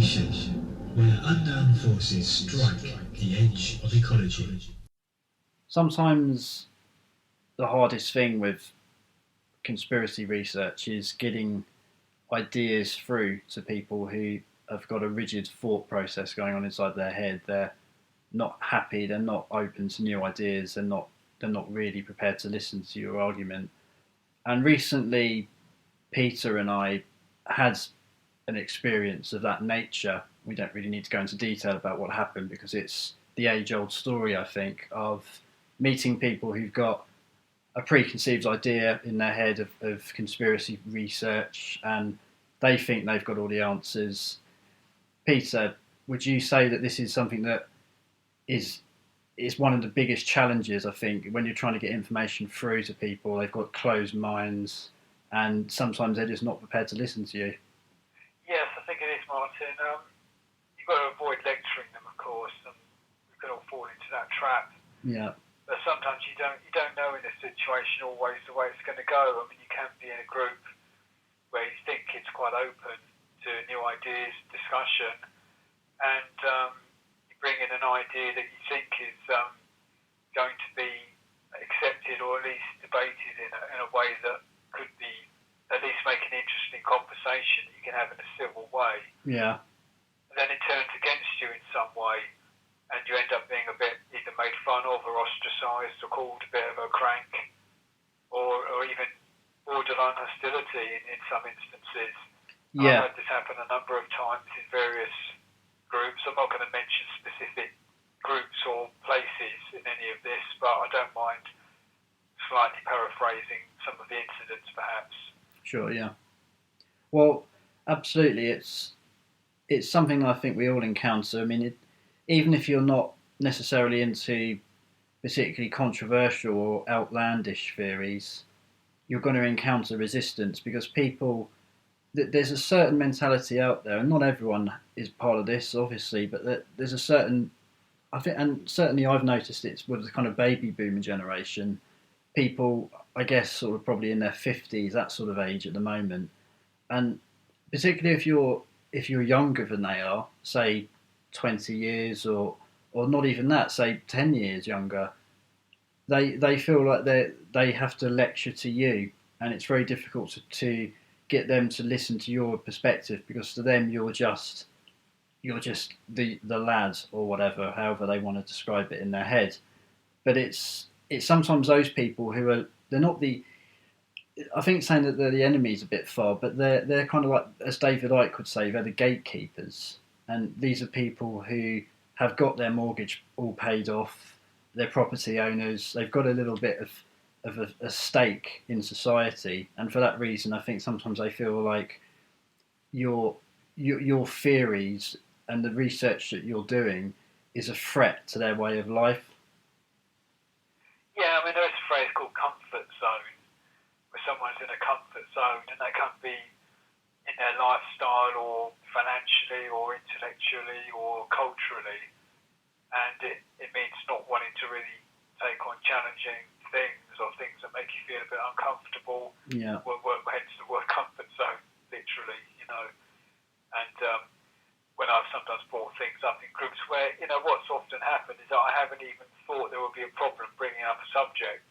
station where unknown forces strike the edge of ecology. Sometimes the hardest thing with conspiracy research is getting ideas through to people who have got a rigid thought process going on inside their head. They're not happy, they're not open to new ideas, they're not really prepared to listen to your argument. And recently Peter and I had an experience of that nature. We don't really need to go into detail about what happened because it's the age-old story, I think, of meeting people who've got a preconceived idea in their head of conspiracy research and they think they've got all the answers. Peter, would you say that this is something that is one of the biggest challenges, I think, when you're trying to get information through to people? They've got closed minds and sometimes they're just not prepared to listen to you. Yes, I think it is, Martin. You've got to avoid lecturing them, of course, and we could all fall into that trap. Yeah. But sometimes you don't know in a situation always the way it's going to go. I mean, you can be in a group where you think it's quite open to new ideas, discussion, and you bring in an idea that you think is going to be accepted or at least debated in a way that could be at least make an interesting conversation that you can have in a civil way. Yeah. And then it turns against you in some way, and you end up being a bit either made fun of or ostracised or called a bit of a crank or even borderline hostility in some instances. Yeah. I've had this happen a number of times in various groups. I'm not going to mention specific groups or places in any of this, but I don't mind slightly paraphrasing some of the incidents perhaps. Sure, yeah. Well, absolutely. It's something I think we all encounter. I mean, even if you're not necessarily into particularly controversial or outlandish theories, you're going to encounter resistance because there's a certain mentality out there, and not everyone is part of this, obviously, but there's a certain, I think, and certainly I've noticed it with the kind of baby boomer generation, people, I guess, sort of probably in their 50s, that sort of age at the moment, and particularly if you're younger than they are, say 20 years or not even that, say 10 years younger, they feel like they have to lecture to you, and it's very difficult to get them to listen to your perspective because to them you're just the lad or whatever, however they want to describe it in their head. But it's sometimes those people they're not the, I think saying that they're the enemy is a bit far, but they're kind of like, as David Icke would say, they're the gatekeepers, and these are people who have got their mortgage all paid off, they're property owners, they've got a little bit of a stake in society, and for that reason, I think sometimes they feel like your theories and the research that you're doing is a threat to their way of life. Yeah, I mean, there's a phrase called comfort zone, where someone's in a comfort zone, and that can be in their lifestyle or financially or intellectually or culturally, and it means not wanting to really take on challenging things or things that make you feel a bit uncomfortable. Yeah. Hence the word comfort zone, literally, And when I've sometimes brought things up in groups where, what's often happened is that I haven't even thought there would be a problem bringing up a subject.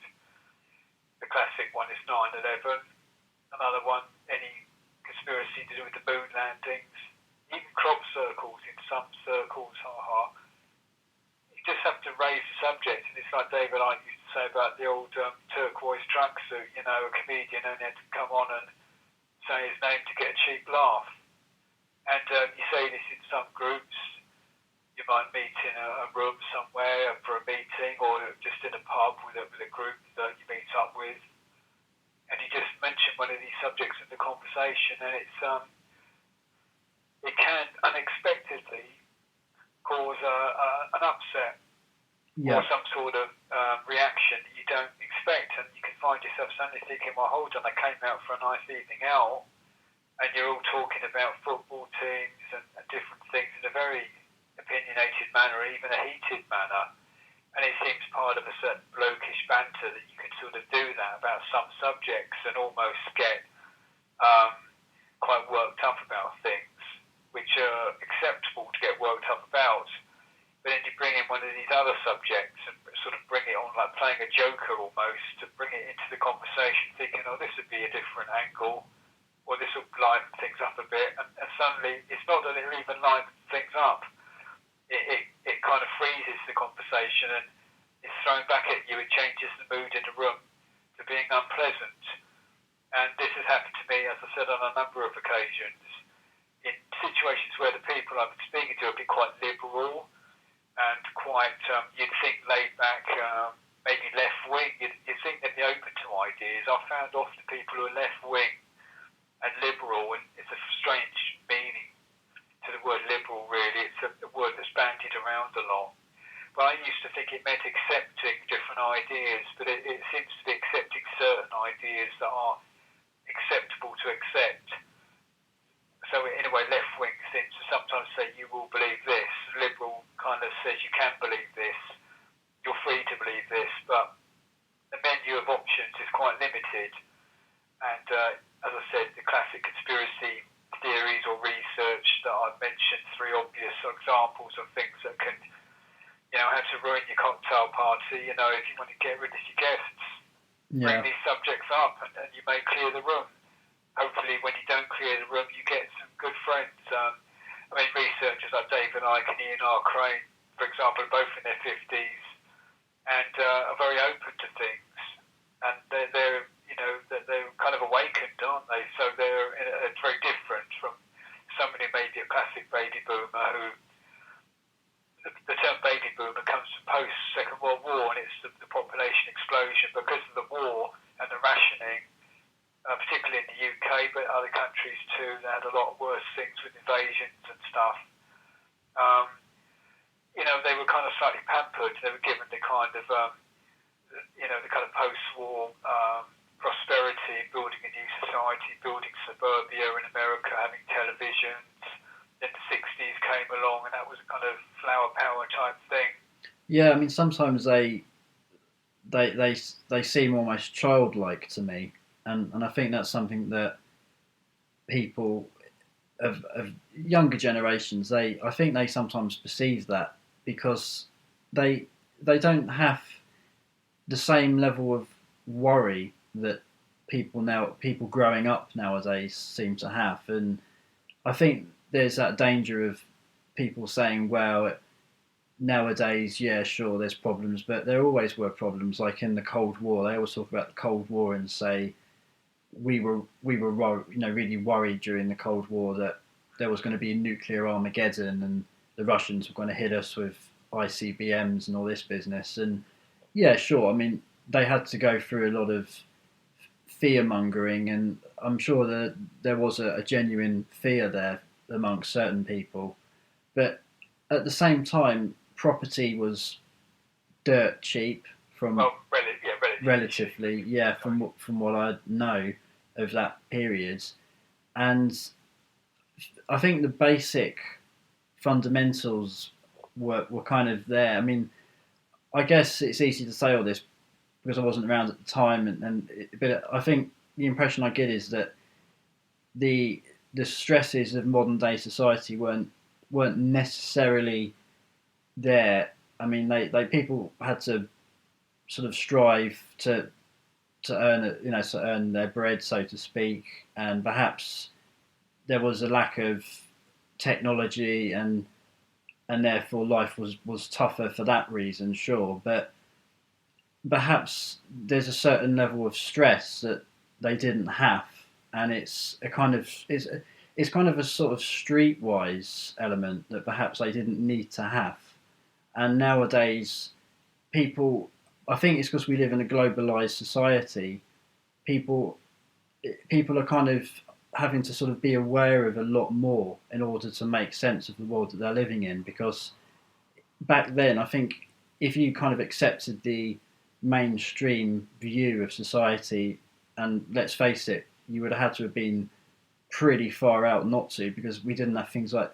The classic one is 9/11. Another one, any conspiracy to do with the moon landings. Even crop circles in some circles, You just have to raise the subject, and it's like David Icke used to say about the old turquoise tracksuit. A comedian only had to come on and say his name to get a cheap laugh. And you say this in some groups. You might meet in a room somewhere for a meeting, or just in a pub with a group that you meet up with, and you just mention one of these subjects in the conversation, and it can unexpectedly cause an upset. Yeah. Or some sort of reaction that you don't expect, and you can find yourself suddenly thinking, well, hold on, I came out for a nice evening out, and you're all talking about football teams and different things in a very opinionated manner, even a heated manner, and it seems part of a certain blokish banter that you can sort of do that about some subjects and almost get quite worked up about things. which are acceptable to get worked up about. But then you bring in one of these other subjects and sort of bring it on like playing a joker almost, to bring it into the conversation, thinking, oh, this would be a different angle, or this will liven things up a bit. And suddenly, it's not that it'll even liven things up. It kind of freezes the conversation and it's thrown back at you. It changes the mood in the room to being unpleasant. And this has happened to me, as I said, on a number of occasions, in situations where the people I've been speaking to have been quite liberal and quite, you'd think laid back, maybe left wing. You'd think they'd be open to ideas. I've found often people who are left wing and liberal, and it's a strange meaning to the word liberal, really. It's a word that's bandied around a lot. But I used to think it meant accepting different ideas, but it seems to be accepting certain ideas that are acceptable to accept. So in a way, left wing seems to sometimes say you will believe this. Liberal kind of says you can believe this. You're free to believe this, but the menu of options is quite limited. And as I said, the classic conspiracy theories or research that I've mentioned, three obvious examples of things that can, have to ruin your cocktail party. If you want to get rid of your guests, bring these subjects up, and you may clear the room. Hopefully, when you don't clear the room, you get some good friends. Researchers like David Icke and Ian R. Crane, for example, are both in their 50s and are very open to things, and they're kind of awakened, aren't they? So it's very different from somebody maybe a classic baby boomer who, the term baby boomer comes from post-Second World War, and it's the population explosion because of the war and the rationing, particularly in the UK, but other countries too. They had a lot of worse things with invasions and stuff. They were kind of slightly pampered. They were given the kind of, the kind of post-war prosperity, building a new society, building suburbia in America, having televisions. Then the 60s came along, and that was a kind of flower power type thing. Yeah, sometimes they seem almost childlike to me, and I think that's something that people of younger generations, I think they sometimes perceive that because they don't have the same level of worry that people growing up nowadays seem to have. And I think there's that danger of people saying, well, nowadays, yeah, sure, there's problems, but there always were problems. Like in the Cold War, they always talk about the Cold War and say we were really worried during the Cold War that there was going to be a nuclear Armageddon and the Russians were going to hit us with ICBMs and all this business. And yeah, sure, they had to go through a lot of fear mongering, and I'm sure that there was a genuine fear there amongst certain people. But at the same time, property was dirt cheap from relatively, from what I know of that period, and I think the basic fundamentals were kind of there. I guess it's easy to say all this because I wasn't around at the time, but I think the impression I get is that the stresses of modern day society weren't necessarily there. They people had to sort of strive to earn their bread, so to speak, and perhaps there was a lack of technology and therefore life was tougher for that reason, sure, but perhaps there's a certain level of stress that they didn't have, and it's kind of a sort of streetwise element that perhaps they didn't need to have. And nowadays, people, I think it's because we live in a globalized society, people are kind of having to sort of be aware of a lot more in order to make sense of the world that they're living in. Because back then, I think if you kind of accepted the mainstream view of society, and let's face it, you would have had to have been pretty far out not to, because we didn't have things like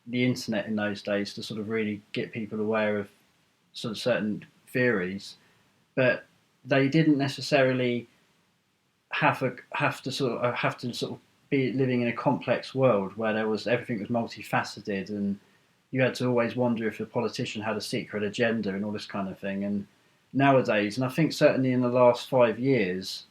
the internet in those days to sort of really get people aware of sort of certain theories. But they didn't necessarily have to sort of be living in a complex world where everything was multifaceted, and you had to always wonder if a politician had a secret agenda and all this kind of thing. And nowadays, and I think certainly in the last 5 years,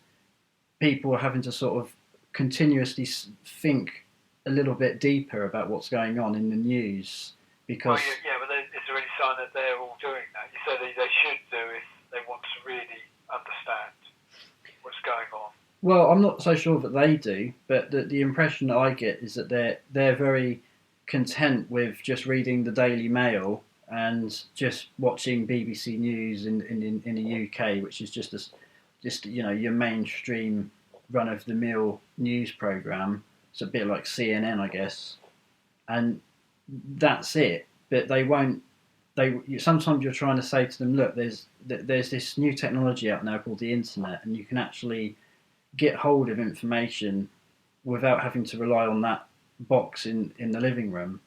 people are having to sort of continuously think a little bit deeper about what's going on in the news because. Well, yeah, but is there any sign that they're all doing that? You said they should do if they want to really understand what's going on. Well, I'm not so sure that they do, but the impression that I get is that they're very content with just reading the Daily Mail and just watching BBC News in the UK, which is just your mainstream run of the mill news program. It's a bit like CNN, I guess, and that's it. But they won't. Sometimes you're trying to say to them, look, there's this new technology out now called the internet, and you can actually get hold of information without having to rely on that box in the living room.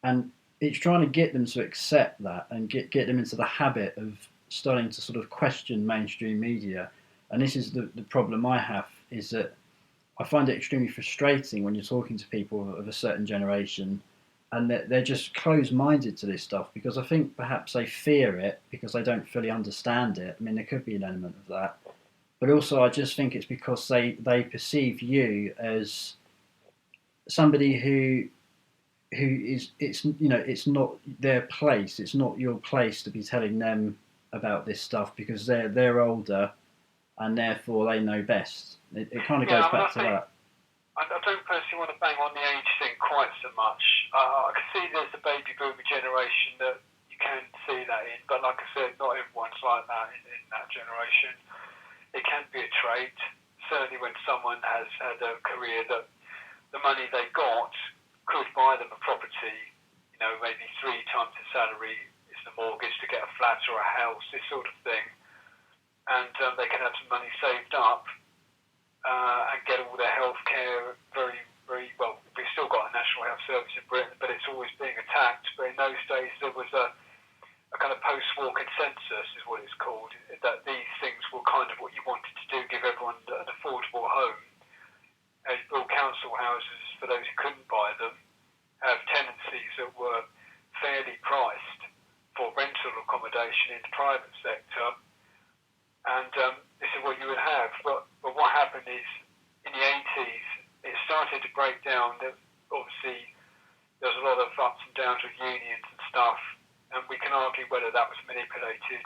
And it's trying to get them to accept that and get them into the habit of starting to sort of question mainstream media. And this is the problem I have, is that I find it extremely frustrating when you're talking to people of a certain generation and they're just closed-minded to this stuff, because I think perhaps they fear it because they don't fully understand it. I mean, there could be an element of that. But also I just think it's because they perceive you as somebody who is, it's not their place, it's not your place to be telling them about this stuff because they're older and therefore they know best. It kind of goes back to that. I don't personally want to bang on the age thing quite so much. I can see there's the baby boomer generation that you can see that in, but like I said, not everyone's like that in that generation. It can be a trait, certainly when someone has had a career that the money they got could buy them a property, maybe 3 times the salary is the mortgage to get a flat or a house, this sort of thing. And they can have some money saved up and get all their health care very, very well. We've still got a National Health Service in Britain, but it's always being attacked. But in those days, there was a kind of post-war consensus, is what it's called, that these things were kind of what you wanted to do, give everyone an affordable home. And build council houses for those who couldn't buy them, have tenancies that were fairly priced for rental accommodation in the private sector. And this is what you would have. But what happened is, in the 80s, it started to break down. Obviously, there was a lot of ups and downs with unions and stuff, and we can argue whether that was manipulated.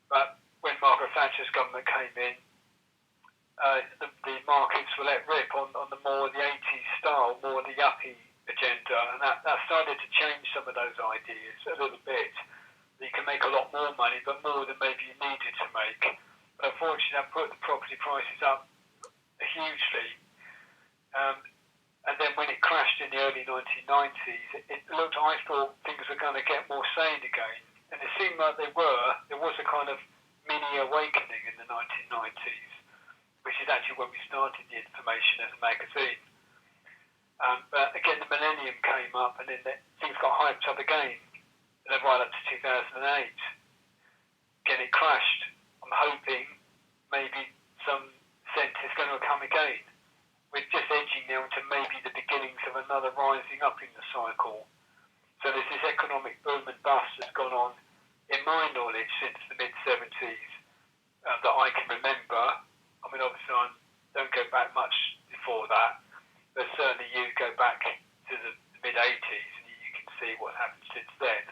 But when Margaret Thatcher's government came in, the markets were let rip on the more the 80s style, more the yuppie agenda, and that started to change some of those ideas a little bit. You can make a lot more money, but more than maybe you needed to make. But unfortunately, that put the property prices up hugely. And then when it crashed in the early 1990s, I thought things were going to get more sane again. And it seemed like they were. There was a kind of mini awakening in the 1990s, which is actually when we started the Information as a magazine. But again, the millennium came up, and then things got hyped up again. Right up to 2008. Again, it crashed. I'm hoping maybe some sense is going to come again. We're just edging now to maybe the beginnings of another rising up in the cycle. So there's this economic boom and bust that's gone on, in my knowledge, since the mid-70s that I can remember. I mean, obviously, I don't go back much before that, but certainly you go back to the mid-80s and you can see what happened since then.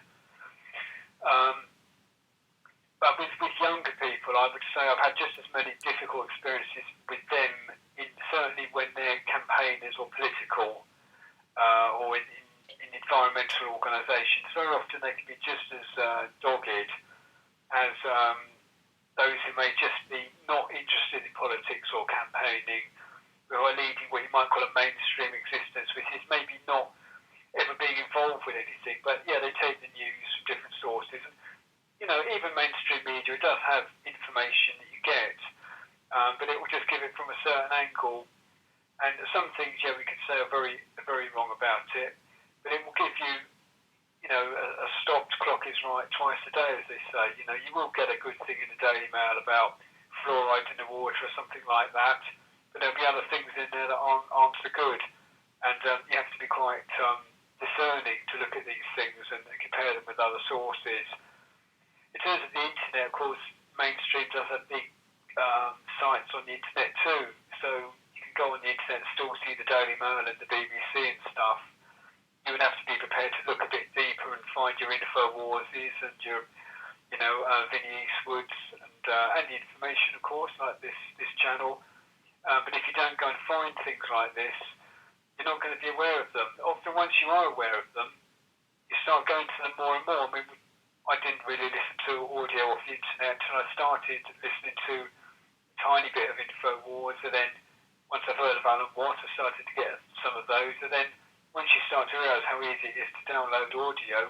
But with younger people, I would say I've had just as many difficult experiences with them, certainly when they're campaigners or political, or in environmental organisations. Very often they can be just as dogged as those who may just be not interested in politics or campaigning, who are leading what you might call a mainstream existence, which is maybe not ever being involved with anything, but yeah, they take the news from different sources. And, even mainstream media, it does have information that you get, but it will just give it from a certain angle. And some things, we could say are very, very wrong about it, but it will give you, a stopped clock is right twice a day, as they say. You will get a good thing in the Daily Mail about fluoride in the water or something like that, but there'll be other things in there that aren't so good. And you have to be quite discerning to look at these things and compare them with other sources. In terms of the internet, of course, mainstream does have big sites on the internet too. So you can go on the internet and still see the Daily Mail and the BBC and stuff. You would have to be prepared to look a bit deeper and find your InfoWarses and your, Vinnie Eastwoods and the information, of course, like this channel. But if you don't go and find things like this, you're not going to be aware of them. Often, once you are aware of them, you start going to them more and more. I mean, I didn't really listen to audio off the internet until I started listening to a tiny bit of InfoWars, and then once I've heard of Alan Watt, I started to get some of those, and then once you start to realise how easy it is to download audio,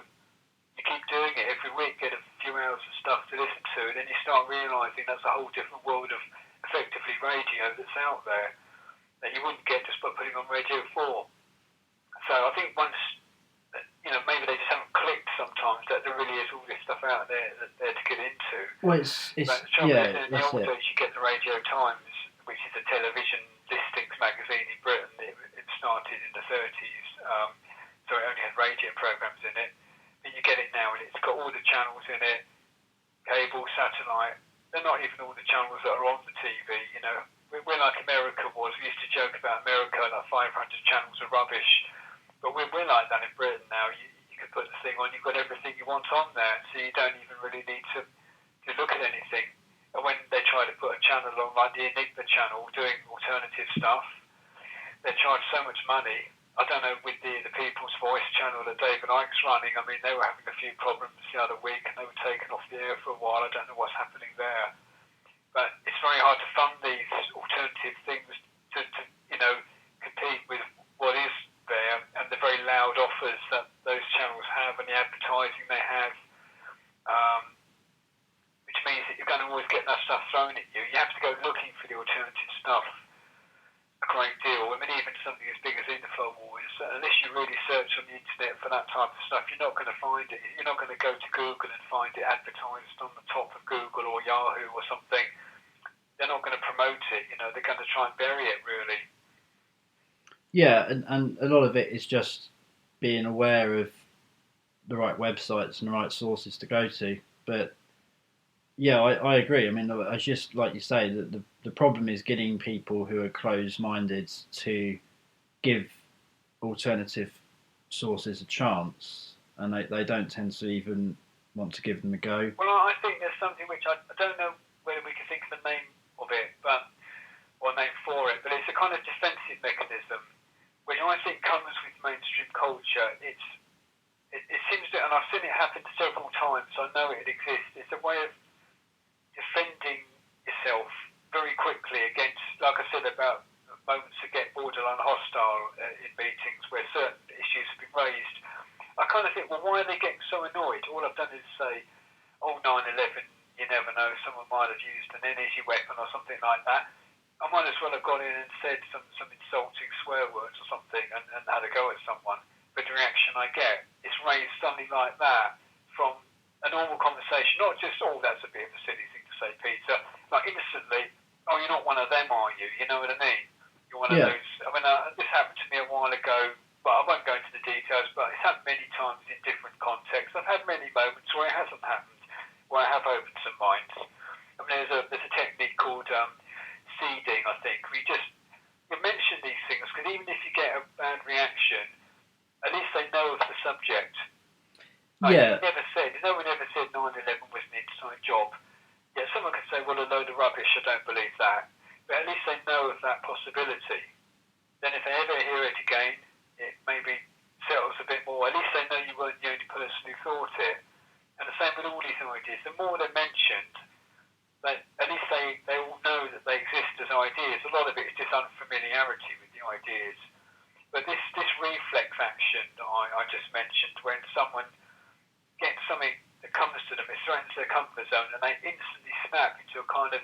you keep doing it every week, get a few hours of stuff to listen to, and then you start realising that's a whole different world of effectively radio that's out there that you wouldn't get just by putting on Radio 4. So I think once, maybe they just haven't clicked sometimes that there really is all this stuff out there to get into. Well, it's in the old days you get the Radio Times, which is a television listings magazine in Britain. It started in the 30s, so it only had radio programmes in it. But you get it now, and it's got all the channels in it, cable, satellite. They're not even all the channels that are on the TV. We're like America was. We used to joke about America, like 500 channels of rubbish. But we're like that in Britain now. You can put the thing on, you've got everything you want on there, so you don't even really need to look at anything. And when they try to put a channel on, like the Enigma channel, doing alternative stuff, they charge so much money. I don't know, with the People's Voice channel that David Icke's running, I mean, they were having a few problems the other week and they were taken off the air for a while. I don't know what's happening there. But it's very hard to fund these alternative things to compete with what is there and the very loud offers that those channels have and the advertising they have, which means that you're going to always get that stuff thrown at you. You have to go looking for the alternative stuff a great deal. I mean, even something as big as InfoWars, unless you really search on the internet for that type of stuff, you're not going to find it. You're not going to go to Google and find it advertised on the top of Google or Yahoo or something. They're not going to promote it. They're going to try and bury it, really. Yeah, and a lot of it is just being aware of the right websites and the right sources to go to. But yeah, I agree. I mean, I just, like you say, that the problem is getting people who are closed-minded to give alternative sources a chance, and they don't tend to even want to give them a go. Well, I think there's something which I don't know whether we can think of the name of it, or name for it, but it's a kind of defensive mechanism, which I think comes with mainstream culture. It seems to, and I've seen it happen several times, so I know it exists. It's a way of defending yourself very quickly against, like I said, about moments that get borderline hostile in meetings where certain issues have been raised. I kind of think, well, why are they getting so annoyed? All I've done is say, 9/11, you never know, someone might have used an energy weapon or something like that. I might as well have gone in and said some insulting swear words or something and had a go at someone. But the reaction I get is raised something like that from a normal conversation, not just, that's a bit of a silly thing to say, Peter. Like instantly, you're not one of them, are you? You know what I mean? You're one of those. I mean, this happened to me a while ago. But I won't go into the details, but it's happened many times in different contexts. I've had many moments where it hasn't happened, where I have opened some minds. I mean, there's a technique called seeding, I think, where you mention these things, because even if you get a bad reaction, at least they know of the subject. Like, no one ever said 9/11 was an inside job. Yeah, someone could say, well, a load of rubbish, I don't believe that. But at least they know of that possibility. Then if they ever hear it again, it maybe settles a bit more. At least they know you weren't the only person who thought it. And the same with all these ideas. The more they're mentioned, at least they all know that they exist as ideas. A lot of it is just unfamiliarity with the ideas. But this reflex action that I just mentioned, when someone gets something that comes to them, it threatens their comfort zone, and they instantly snap into a kind of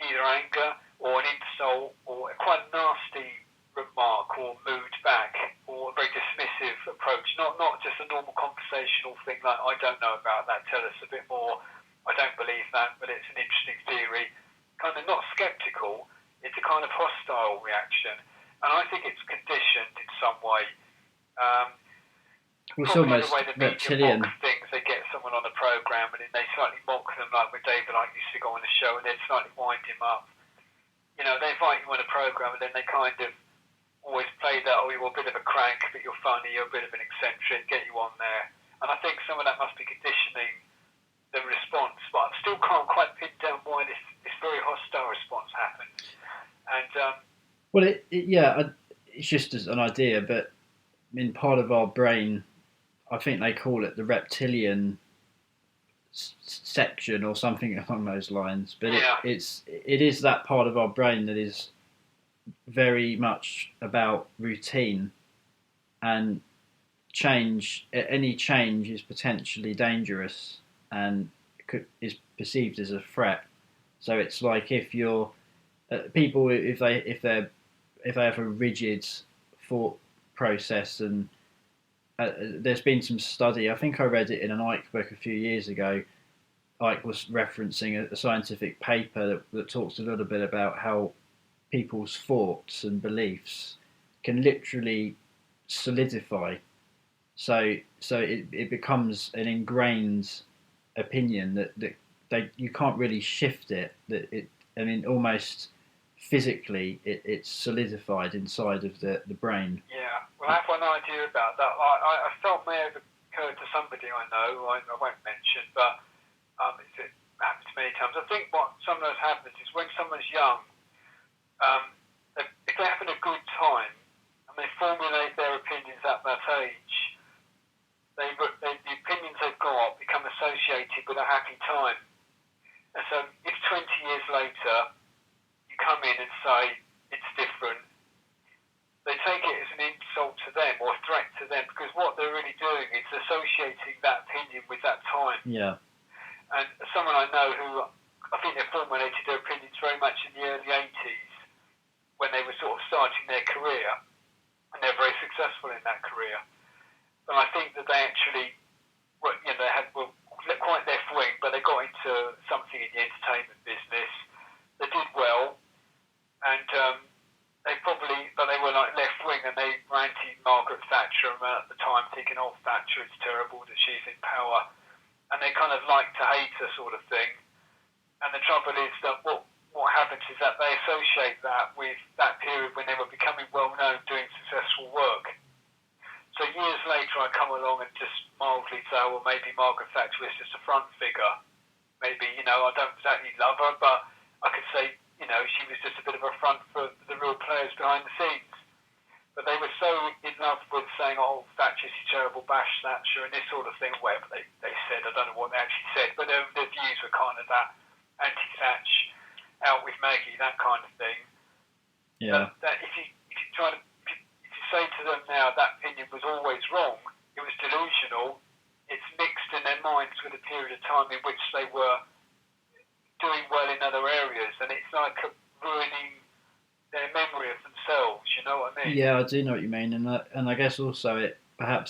either anger or an insult or a quite nasty remark or mood back, or a very dismissive approach, not just a normal conversational thing like, I don't know about that, tell us a bit more, I don't believe that, but it's an interesting theory. Kind of not sceptical, It's a kind of hostile reaction, and I think it's conditioned in some way. It's Probably almost the way the media reptilian. mock things, they get someone on the programme and then they slightly mock them, like when David Icke used to go on the show, and they'd slightly wind him up. You know, they invite you on a programme and then they kind of always play that, oh, you're a bit of a crank, but you're funny, you're a bit of an eccentric, get you on there. And I think some of that must be conditioning the response, but I still can't quite pin down why this very hostile response happened. And well, it's just as an idea, but I mean, part of our brain, I think they call it the reptilian section or something along those lines. But it is that part of our brain that is very much about routine, and change. Any change is potentially dangerous and is perceived as a threat. So it's like if you're people, if they have a rigid thought process, and there's been some study, I think I read it in an Icke book a few years ago. Icke was referencing a scientific paper that talks a little bit about how people's thoughts and beliefs can literally solidify. So it becomes an ingrained opinion that you can't really shift it. Almost physically, it's solidified inside of the brain. Yeah, well, I have one idea about that. I felt may have occurred to somebody I know, I won't mention, but it happens many times. I think what sometimes happens is when someone's young, if they're having a good time and they formulate their opinions at that age, the opinions they've got become associated with a happy time. And so if 20 years later you come in and say it's different, they take it as an insult to them or a threat to them, because what they're really doing is associating that opinion with that time. Yeah. And someone I know who, I think they formulated their opinions very much in the early 80s when they were sort of starting their career, and they're very successful in that career. And I think that they actually, were quite left wing, but they got into something in the entertainment business. They did well, and but they were like left wing, and they were anti Margaret Thatcher at the time, thinking, oh, Thatcher, it's terrible that she's in power, and they kind of like to hate her sort of thing. And the trouble is that what happens is that they associate that with that period when they were becoming well known, doing successful work. So years later, I come along and just mildly say, well, maybe Margaret Thatcher was just a front figure. Maybe, I don't exactly love her, but I could say, she was just a bit of a front for the real players behind the scenes. But they were so in love with saying, oh, Thatcher's terrible, bash Thatcher, and this sort of thing, whatever they said. I don't know what they actually said, but their views were kind of that anti-Thatch, out with Maggie, that kind of thing. Yeah. That if you say to them now that opinion was always wrong, it was delusional, it's mixed in their minds with a period of time in which they were doing well in other areas, and it's like ruining their memory of themselves, you know what I mean? Yeah, I do know what you mean, and I guess also it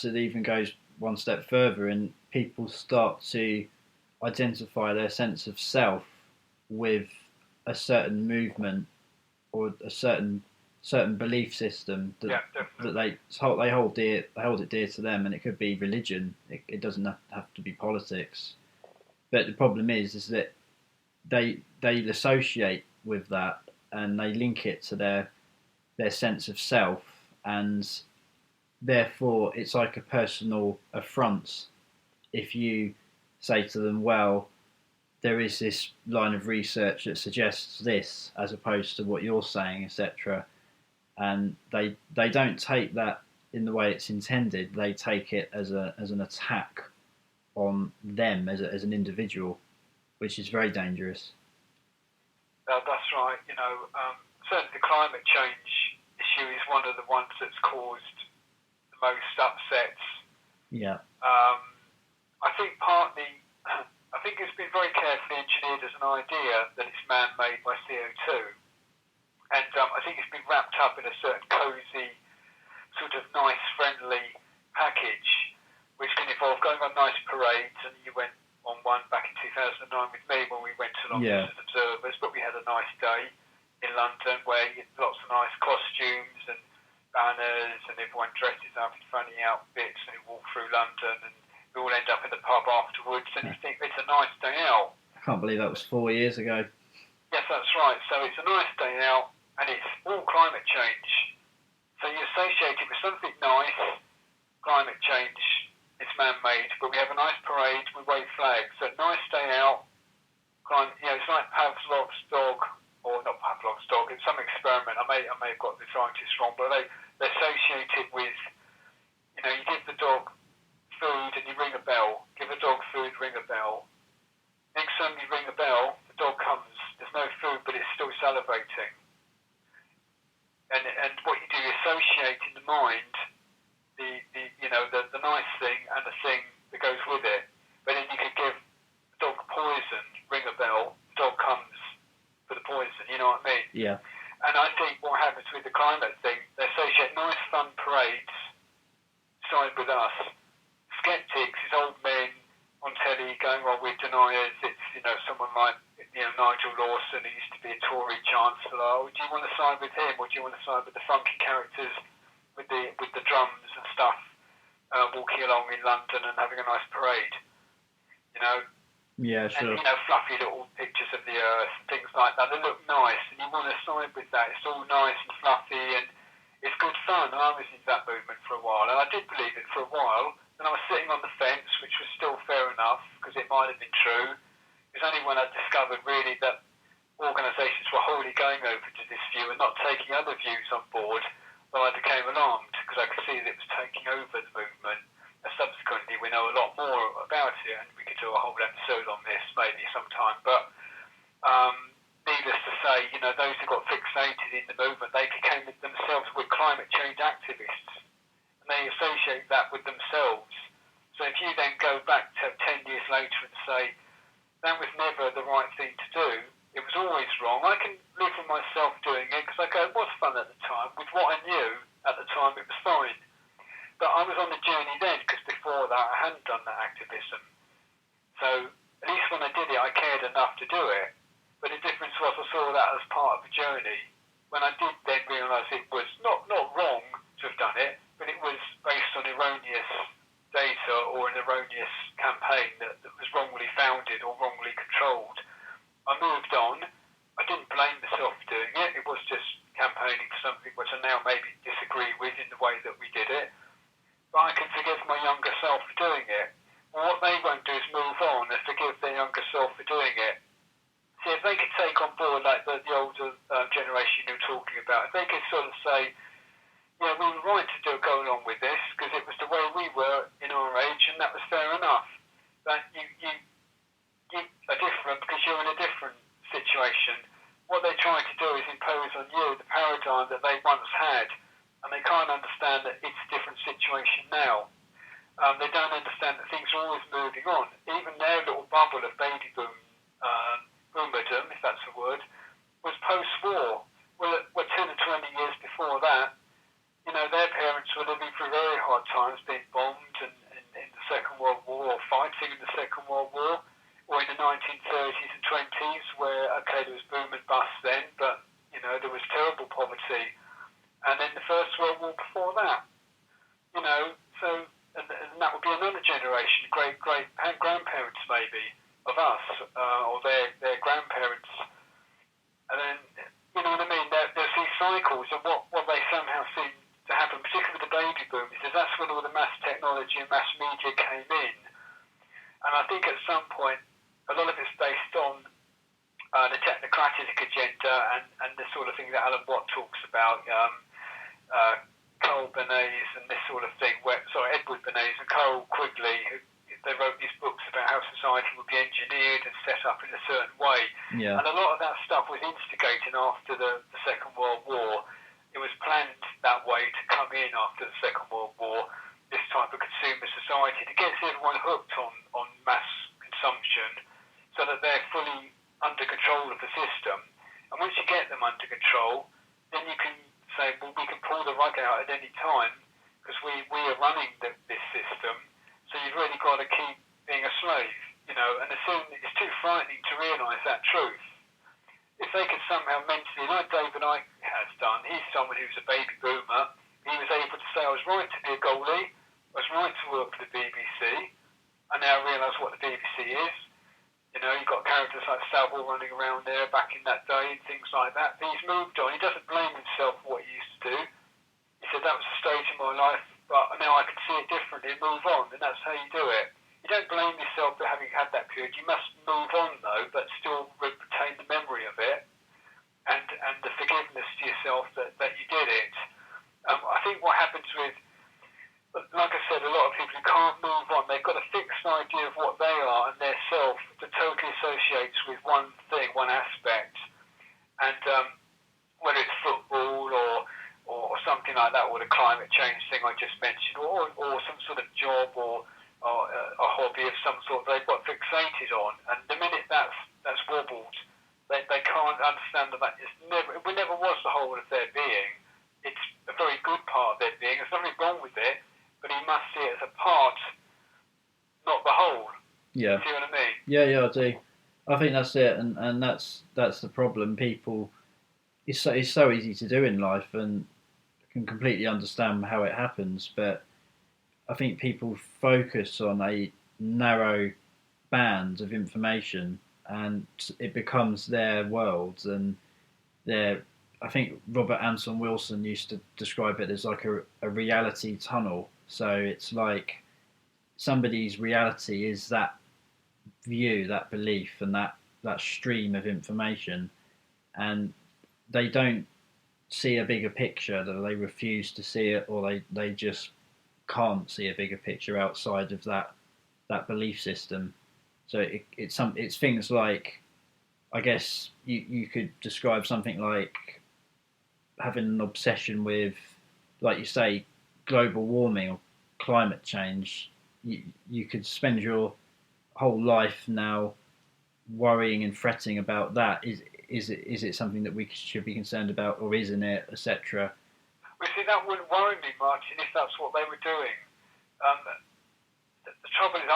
even goes one step further, and people start to identify their sense of self with a certain movement or a certain belief system that they hold dear. They hold it dear to them, and it could be religion. It doesn't have to be politics. But the problem is that they associate with that, and they link it to their sense of self, and therefore it's like a personal affront if you say to them, well, there is this line of research that suggests this as opposed to what you're saying, etc. And they don't take that in the way it's intended. They take it as an attack on them as an individual, which is very dangerous. That's right. Certainly the climate change issue is one of the ones that's caused the most upsets. Yeah. I think partly, I think it's been very carefully engineered as an idea that it's man-made by CO2. And I think it's been wrapped up in a certain cosy, sort of nice, friendly package, which can involve going on nice parades, and you went on one back in 2009 with me when we went along as observers, but we had a nice day. in London, where you get lots of nice costumes and banners, and everyone dresses up in funny outfits, and you walk through London, and we all end up in the pub afterwards, and you think it's a nice day out. I can't believe that was 4 years ago. Yes, that's right. So it's a nice day out, and it's all climate change. So you associate it with something nice, climate change, it's man-made, but we have a nice parade, we wave flags. So nice day out, climate, it's like Pavlov's dog, or not Pavlov's dog, it's some experiment. I may have got the scientists wrong, but they associate it with, you give the dog food and you ring a bell. Give a dog food, ring a bell. Next time you ring a bell, the dog comes. There's no food, but it's still salivating. And what you do, you associate in the mind the nice thing and the thing that goes with it. But then you could give the dog poison, ring a bell, the dog comes for the poison. You know what I mean? Yeah. And I think what happens with the climate thing, they associate nice, fun parades side with us. Skeptics is old men on telly going, well, we're deniers. It's, someone like, Nigel Lawson, who used to be a Tory chancellor. Oh, do you want to side with him, or do you want to side with the funky characters with the drums and stuff, walking along in London and having a nice parade? Yeah, sure. And, fluffy little pictures of the earth and things like that. They look nice, and you want to side with that. It's all nice and fluffy, and it's good fun. And I was into that movement for a while, and I did believe it for a while. And I was sitting on the fence, which was still fair enough, because it might have been true. It was only when I discovered really that organisations were wholly going over to this view and not taking other views on board that I became alarmed, because I could see that it was taking over the movement. And subsequently, we know a lot more about it, and we could do a whole episode on this maybe sometime. But needless to say, those who got fixated in the movement, they became themselves with climate change activists. And they associate that with themselves. So if you then go back to 10 years later and say, that was never the right thing to do, it was always wrong, I can live with myself doing it, because I go, it was fun at the time. With what I knew at the time, it was fine. But I was on the journey then, because before that I hadn't done that activism. So at least when I did it, I cared enough to do it. But the difference was I saw that as part of a journey. When I did then realise it was not wrong to have done it, but it was based on erroneous data or an erroneous campaign that was wrongly founded or wrongly controlled. I moved on. I didn't blame myself for doing it. It was just campaigning for something which I now maybe disagree with in the way that we did it. But I can forgive my younger self for doing it. Well, what they won't do is move on and forgive their younger self for doing it. See, if they could take on board, like the older generation you were talking about, if they could sort of say, we were right to go along with this because it was the way we were in our age, and that was fair enough. But you are different because you're in a different situation. What they try to do is impose on you the paradigm that they once had, and they can't understand that it's a different situation now. They don't understand that things are always moving on. Even their little bubble of baby boomerdom, if that's a word, was post-war. Well, 10 or 20 years before that, their parents were living through very hard times, being bombed in the Second World War, or fighting in the Second World War, or in the 1930s and 20s, where, there was boom and bust then, but, there was terrible poverty. And then the First World War before that, so, and that would be another generation, great-grandparents maybe, of us, or their grandparents. And then, you know what I mean, there's these cycles of what they somehow seem to happen, particularly with the baby boom, is that's when all the mass technology and mass media came in. And I think at some point, a lot of it's based on the technocratic agenda and the sort of thing that Alan Watt talks about, Carl Bernays and this sort of thing, Edward Bernays and Carl Quigley, they wrote these books about how society would be engineered and set up in a certain way. Yeah. And a lot of that stuff was instigated after the Second World War. It was planned that way to come in after the Second World War, this type of consumer society, to get everyone hooked on mass consumption so that they're fully under control of the system. And once you get them under control, then you can say, well, we can pull the rug out at any time because we are running this system. So you've really got to keep being a slave, and as soon it's too frightening to realise that truth. if they could somehow mentally, like David Icke has done, he's someone who's a baby boomer, he was able to say, I was right to be a goalie, I was right to work for the BBC, I now realise what the BBC is. You know, you've got characters like Savile running around there back in that day and things like that. But he's moved on. He doesn't blame himself for what he used to do. He said, that was a stage in my life, but now I can see it differently and move on, and that's how you do it. You don't blame yourself for having had that period. You must move on, though, but still retain the memory of it and the forgiveness to yourself that you did it. I think what happens with, like I said, a lot of people who can't move on, they've got a fixed idea of what they are and their self that totally associates with one thing, one aspect. And whether it's football or something like that, or the climate change thing I just mentioned, or some sort of job or a hobby of some sort they've got fixated on. And the minute that's wobbled, they can't understand that it never was the whole of their being. It's a very good part of their being. There's nothing wrong with it, but he must see it as a part, not the whole. Yeah. See what I mean? Yeah, I do. I think that's it, and that's the problem. People, it's so easy to do in life, and can completely understand how it happens, but I think people focus on a narrow band of information, and it becomes their world, and I think Robert Anton Wilson used to describe it as like a reality tunnel. So it's like somebody's reality is that view, that belief, and that stream of information, and they don't see a bigger picture, that they refuse to see it, or they just can't see a bigger picture outside of that belief system. So it's things like, I guess you could describe something like having an obsession with, like you say, global warming or climate change. You could spend your whole life now worrying and fretting about that. Is it something that we should be concerned about, or isn't it, etc.? Well, see, that wouldn't worry me, Martin, if that's what they were doing. The trouble is,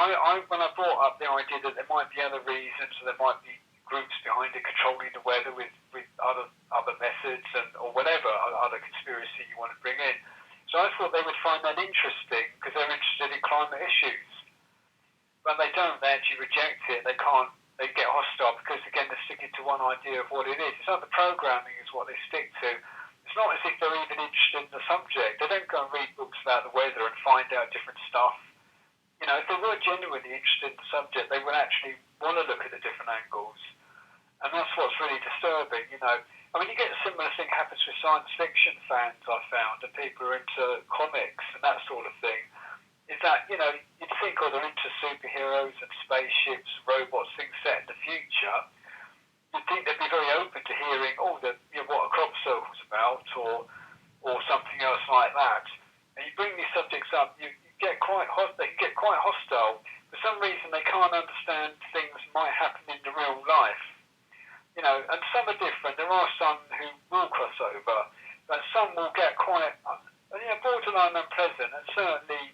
when I brought up the idea that there might be other reasons, or there might be groups behind it controlling the weather with other methods or whatever other conspiracy you want to bring in. So I thought they would find that interesting because they're interested in climate issues. But they don't. They actually reject it. They can't. They get hostile because, again, they're sticking to one idea of what it is. It's like the programming is what they stick to. It's not as if they're even interested in the subject. They don't go and read books about the weather and find out different stuff. You know, if they were genuinely interested in the subject, they would actually want to look at the different angles. And that's what's really disturbing, you know. I mean, you get a similar thing happens with science fiction fans, I found, and people who are into comics and that sort of thing. Is that, you know, you'd think, they're into superheroes and spaceships, robots, things set in the future. You'd think they'd be very open to hearing, what a crop circle's about, or something else like that. And you bring these subjects up, they get quite hostile. For some reason, they can't understand things might happen in the real life. You know, and some are different. There are some who will cross over, but some will get quite, borderline unpleasant, and certainly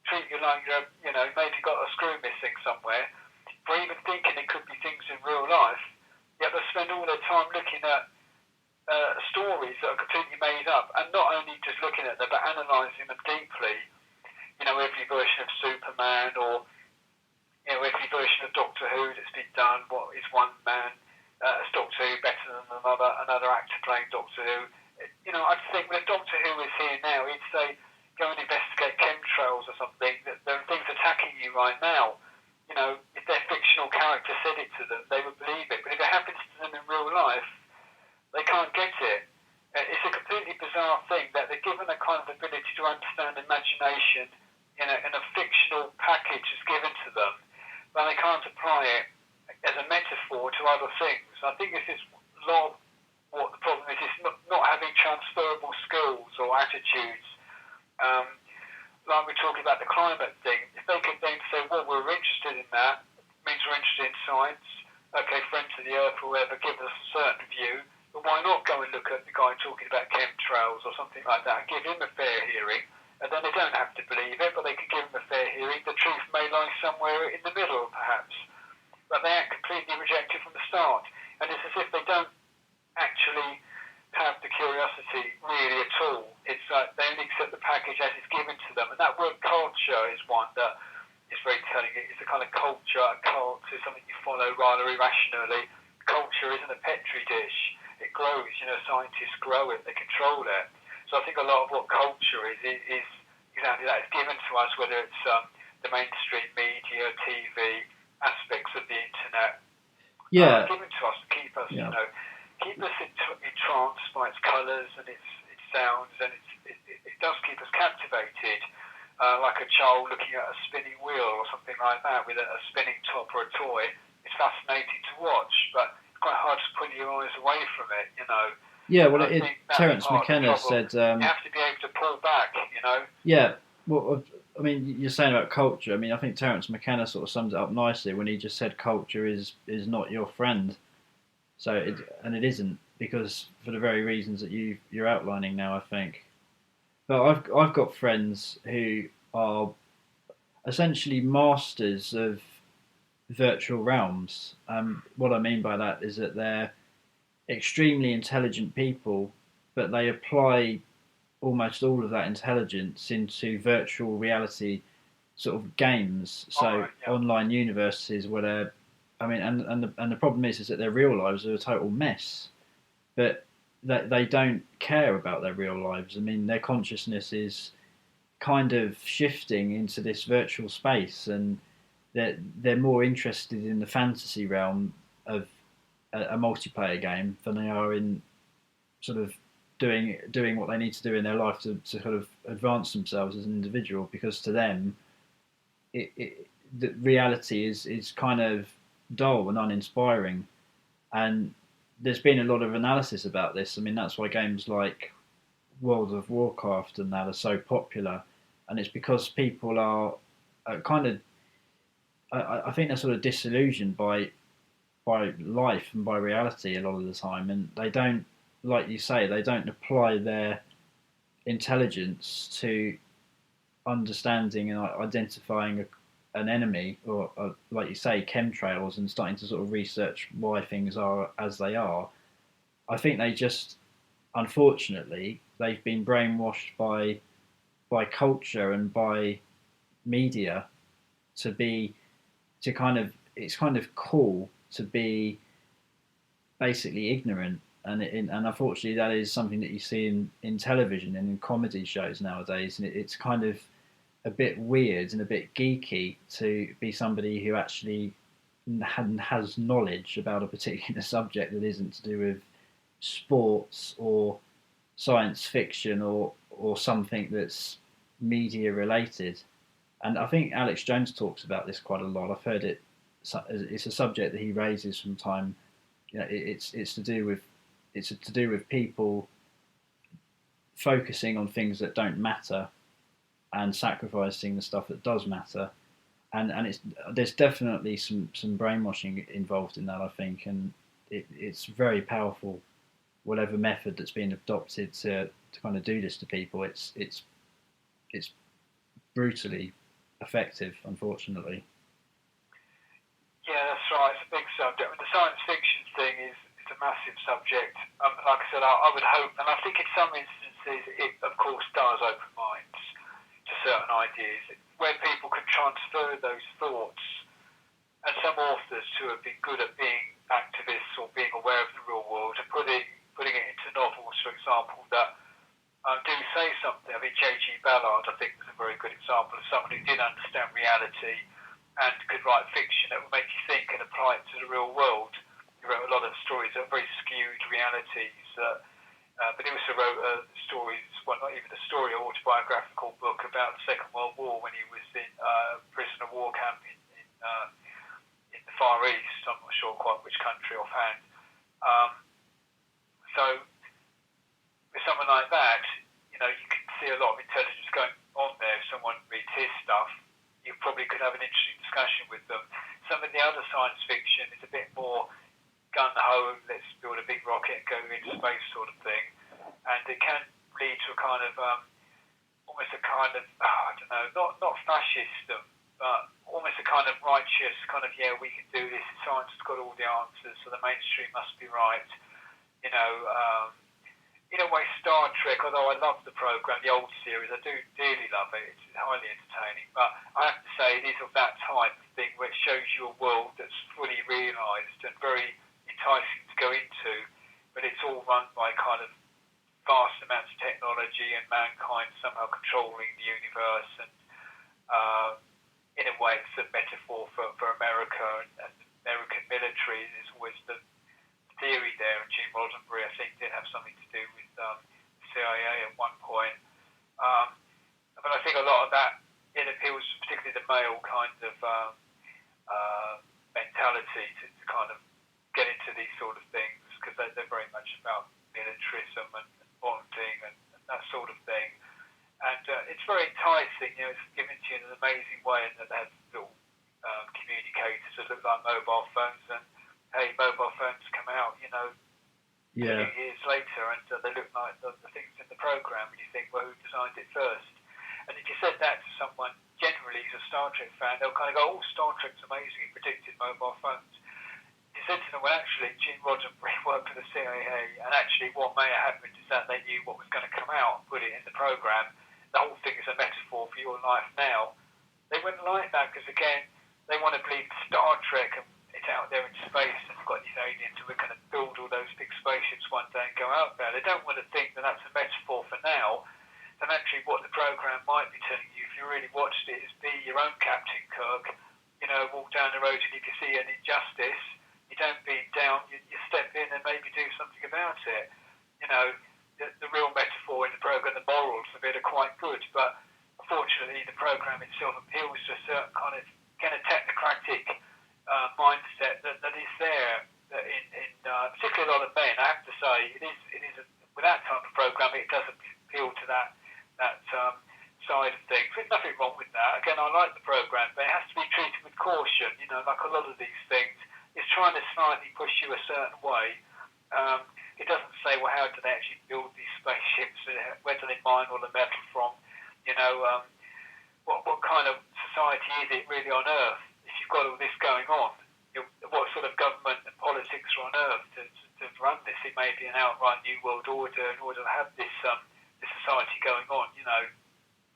treat you like you're, maybe got a screw missing somewhere, for even thinking it could be things in real life. Yet they spend all their time looking at stories that are completely made up, and not only just looking at them, but analysing them deeply. You know, every version of Superman, or every version of Doctor Who that's been done. What is one man? Is Doctor Who better than another actor playing Doctor Who? I think when Doctor Who is here now, he'd say, go and investigate chemtrails or something. That there are things attacking you right now. You know, if their fictional character said it to them, they would believe it. But if it happens to them in real life, they can't get it. It's a completely bizarre thing that they're given a kind of ability to understand imagination in a fictional package is given to them, but they can't apply it as a metaphor to other things. I think this is a lot of what the problem is not having transferable skills or attitudes. Like we're talking about the climate thing, if they could then say, well, we're interested in that, means we're interested in science, okay, friends of the earth or whatever, give us a certain view, but why not go and look at the guy talking about chemtrails or something like that and give him a fair hearing, and then they don't have to believe it, but they can give him a fair hearing. The truth may lie somewhere in the middle, perhaps, but they aren't completely rejected from the start. And it's as if they don't package as it's given to them. And that word culture is one that is very telling. It's a kind of culture, a cult, is something you follow rather irrationally. Culture isn't a petri dish. It grows, scientists grow it, they control it. So I think a lot of what culture is exactly that. It's given to us, whether it's the mainstream media, TV, aspects of the internet. Given to us to keep us, keep us entranced by its colours and its sounds, and it does keep us captivated, like a child looking at a spinning wheel or something like that with a spinning top or a toy. It's fascinating to watch, but it's quite hard to pull your eyes away from it, Yeah, well, Terence McKenna said... you have to be able to pull back, Yeah, well, I mean, you're saying about culture. I mean, I think Terence McKenna sort of sums it up nicely when he just said culture is not your friend. So, it isn't, because for the very reasons that you're outlining now, I think. But I've got friends who are essentially masters of virtual realms. What I mean by that is that they're extremely intelligent people, but they apply almost all of that intelligence into virtual reality sort of games. So online universes where they're, I mean, and the problem is that their real lives are a total mess, but they don't care about their real lives. I mean, their consciousness is kind of shifting into this virtual space, and they're more interested in the fantasy realm of a multiplayer game than they are in sort of doing what they need to do in their life to sort of advance themselves as an individual, because to them the reality is kind of dull and uninspiring. And there's been a lot of analysis about this. I mean, that's why games like World of Warcraft and that are so popular, and it's because people are kind of I think they're sort of disillusioned by life and by reality a lot of the time, and they don't, like you say, they don't apply their intelligence to understanding and identifying an enemy, or like you say, chemtrails, and starting to sort of research why things are as they are. I think they just, unfortunately, they've been brainwashed by culture and by media to kind of, it's kind of cool to be basically ignorant, and unfortunately that is something that you see in television and in comedy shows nowadays, and it's kind of a bit weird and a bit geeky to be somebody who actually has knowledge about a particular subject that isn't to do with sports or science fiction or something that's media related. And I think Alex Jones talks about this quite a lot. I've heard it. It's a subject that he raises from time. It's to do with people focusing on things that don't matter and sacrificing the stuff that does matter. And there's definitely some brainwashing involved in that, I think, and it's very powerful. Whatever method that's been adopted to kind of do this to people, it's brutally effective, unfortunately. Yeah, that's right. It's a big subject. I mean, the science fiction thing is a massive subject. Like I said, I would hope, and I think in some instances it, of course, does open minds to certain ideas where people can transfer those thoughts. And some authors who have been good at being activists or being aware of the real world and putting it into novels, for example, that do say something. I mean, J.G. Ballard, I think, was a very good example of someone who did understand reality and could write fiction that would make you think and apply it to the real world. He wrote a lot of stories that are very skewed realities, but he also wrote stories, well, not even a story, an autobiographical book about the Second World War when he was in a prisoner of war camp in the Far East. I'm not sure quite which country offhand. So with someone like that, you can see a lot of intelligence going on there. If someone reads his stuff, you probably could have an interesting discussion with them. Some of the other science fiction is a bit more gun-ho, let's build a big rocket and go into space sort of thing, and it can lead to a kind of, almost a kind of, I don't know, not fascism, but almost a kind of righteous, kind of, yeah, we can do this, science has got all the answers, so the mainstream must be right, in a way, Star Trek, although I love the program, the old series, I do dearly love it. It's highly entertaining. But I have to say, it is of that type of thing where it shows you a world that's fully realised and very enticing to go into, but it's all run by kind of vast amounts of technology and mankind somehow controlling the universe. And in a way, it's a metaphor for America and the American military. Is always the theory there, and Gene Roddenberry, I think, did have something to do with CIA at one point. But I think a lot of that, it appeals particularly the male kind of mentality to kind of get into these sort of things, because they're very much about militarism and bonding and that sort of thing. And it's very enticing, it's given to you in an amazing way, and that they have little communicators that look like mobile phones, and hey, mobile phones come out, a few years later, and they look like the things in the program, and you think, well, who designed it first? And if you said that to someone, generally who's a Star Trek fan, they'll kind of go, oh, Star Trek's amazing, it predicted mobile phones. You said to them, well, actually, Gene Roddenberry worked for the CIA, and actually what may have happened is that they knew what was going to come out and put it in the program. The whole thing is a metaphor for your life now. They wouldn't like that, because, again, they want to believe Star Trek and it's out there in space, and you've got these aliens who are going to build all those big spaceships one day and go out there. They don't want to think that that's a metaphor for now. And actually what the program might be telling you, if you really watched it, is be your own Captain Kirk. Walk down the road and you can see an injustice. You don't beat down, you step in and maybe do something about it. The real metaphor in the program, the morals of it are quite good, but unfortunately the program itself appeals to a certain kind of technocratic mindset that is there in particularly a lot of men. I have to say, it is with that type of program, it does appeal to that side of things. There's nothing wrong with that. Again, I like the program, but it has to be treated with caution. Like a lot of these things, it's trying to slightly push you a certain way. It doesn't say, well, how do they actually build these spaceships? Where do they mine all the metal from? What kind of society is it really on Earth? If you've got all this going on, what sort of government and politics are on Earth to run this? It may be an outright new world order in order to have this society going on,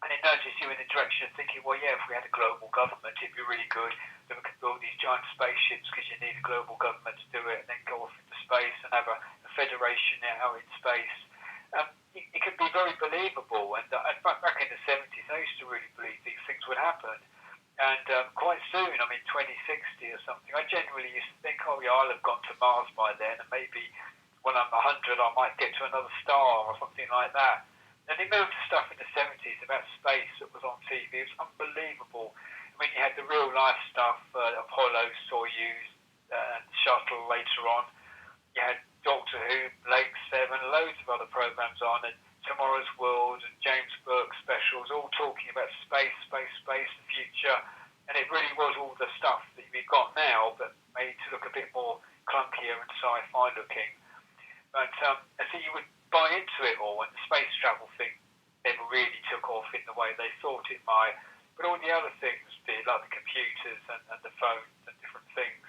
and it nudges you in the direction of thinking, well, yeah, if we had a global government, it'd be really good. Then we could build these giant spaceships, because you need a global government to do it, and then go off into space and have a federation out in space. It could be very believable, and back in the 70s, I used to really believe these things would happen. And quite soon, 2060 or something, I genuinely used to think, oh yeah, I'll have gone to Mars by then, and maybe when I'm 100, I might get to another star or something like that. And the amount of stuff in the 70s about space that was on TV was unbelievable. You had the real life stuff, Apollo, Soyuz, Shuttle later on. You had Doctor Who, Blake 7, loads of other programs on, and Tomorrow's World and James Burke specials, all talking about space, the future. And it really was all the stuff that we've got now, but made to look a bit more clunkier and sci-fi looking. But so you would buy into it all, and the space travel thing never really took off in the way they thought it might. But all the other things did, like the computers and the phones and different things.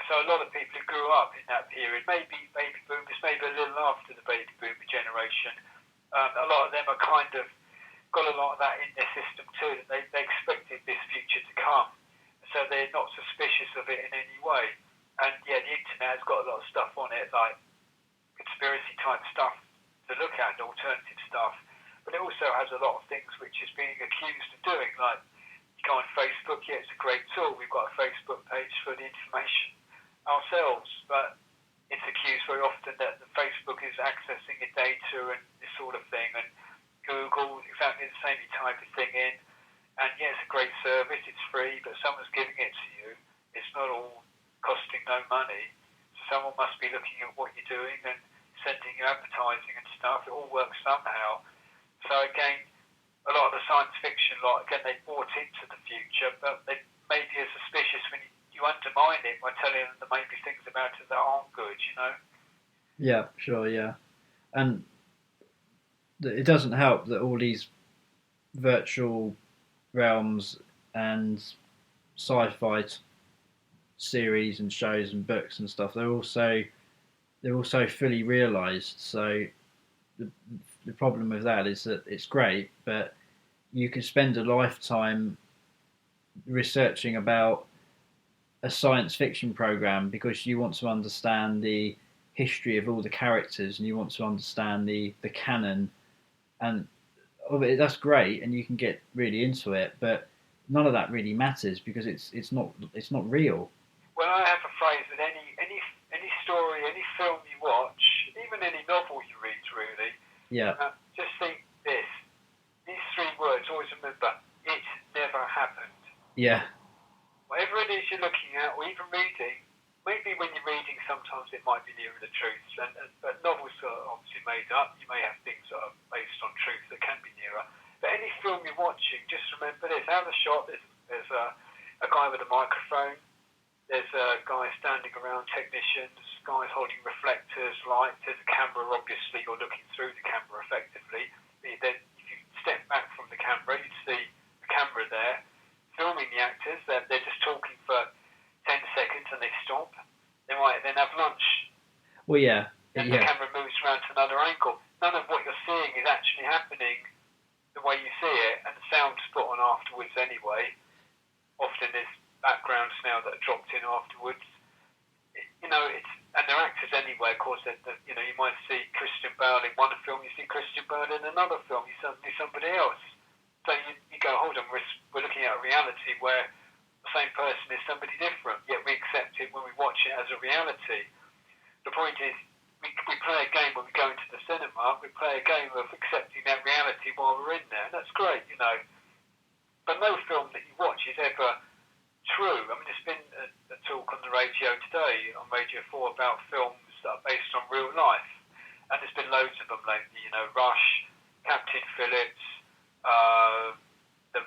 So a lot of people who grew up in that period, maybe baby boomers, maybe a little after the baby boomer generation, a lot of them are kind of got a lot of that in their system too. They expected this future to come, so they're not suspicious of it in any way. And yeah, the internet has got a lot of stuff on it, like conspiracy type stuff to look at, alternative stuff. But it also has a lot of things which is being accused of doing, like you go on Facebook, yeah, it's a great tool. We've got a Facebook page for the information ourselves, but it's accused very often that the Facebook is accessing your data and this sort of thing, and Google, exactly the same, you type a thing in, and yeah, it's a great service, it's free, but someone's giving it to you. It's not all costing no money, so someone must be looking at what you're doing and sending you advertising and stuff. It all works somehow. So again, a lot of the science fiction again, they bought into the future, but they maybe are suspicious when you undermine it by telling them there may be things about it that aren't good, Yeah, sure, yeah. And it doesn't help that all these virtual realms and sci-fi series and shows and books and stuff, they're also fully realised. So the problem with that is that it's great, but you can spend a lifetime researching about a science fiction program because you want to understand the history of all the characters and you want to understand the canon, and that's great and you can get really into it, but none of that really matters because it's not real. Well, I have a phrase that any story, any film you watch, even any novel you read, really, just think this. These three words, always remember, it never happened. Yeah. Whatever it is you're looking at, or even reading, maybe when you're reading, sometimes it might be nearer the truth. But novels are obviously made up. You may have things that are based on truth that can be nearer. But any film you're watching, just remember this. Out of the shot, there's a guy with a microphone. There's a guy standing around, technicians, guys holding reflectors, lights. There's a camera, obviously, you're looking through the camera effectively. Then if you step back from the camera, you'd see the camera there, filming the actors. They're just talking for 10 seconds and they stop. They might then have lunch. Well, yeah. And the camera moves around to another angle. None of what you're seeing is actually happening the way you see it, and the sound's put on afterwards anyway. Often there's backgrounds now that are dropped in afterwards. And they're actors anyway. Of course, you might see Christian Bale in one film, you see Christian Bale in another film, you suddenly somebody else. So you go, hold on, we're looking at a reality where the same person is somebody different, yet we accept it when we watch it as a reality. The point is, we play a game when we go into the cinema, we play a game of accepting that reality while we're in there, and that's great, But no film that you watch is ever true. I mean, there's been a talk on the radio today, on Radio 4, about films that are based on real life, and there's been loads of them lately, Rush, Captain Phillips, the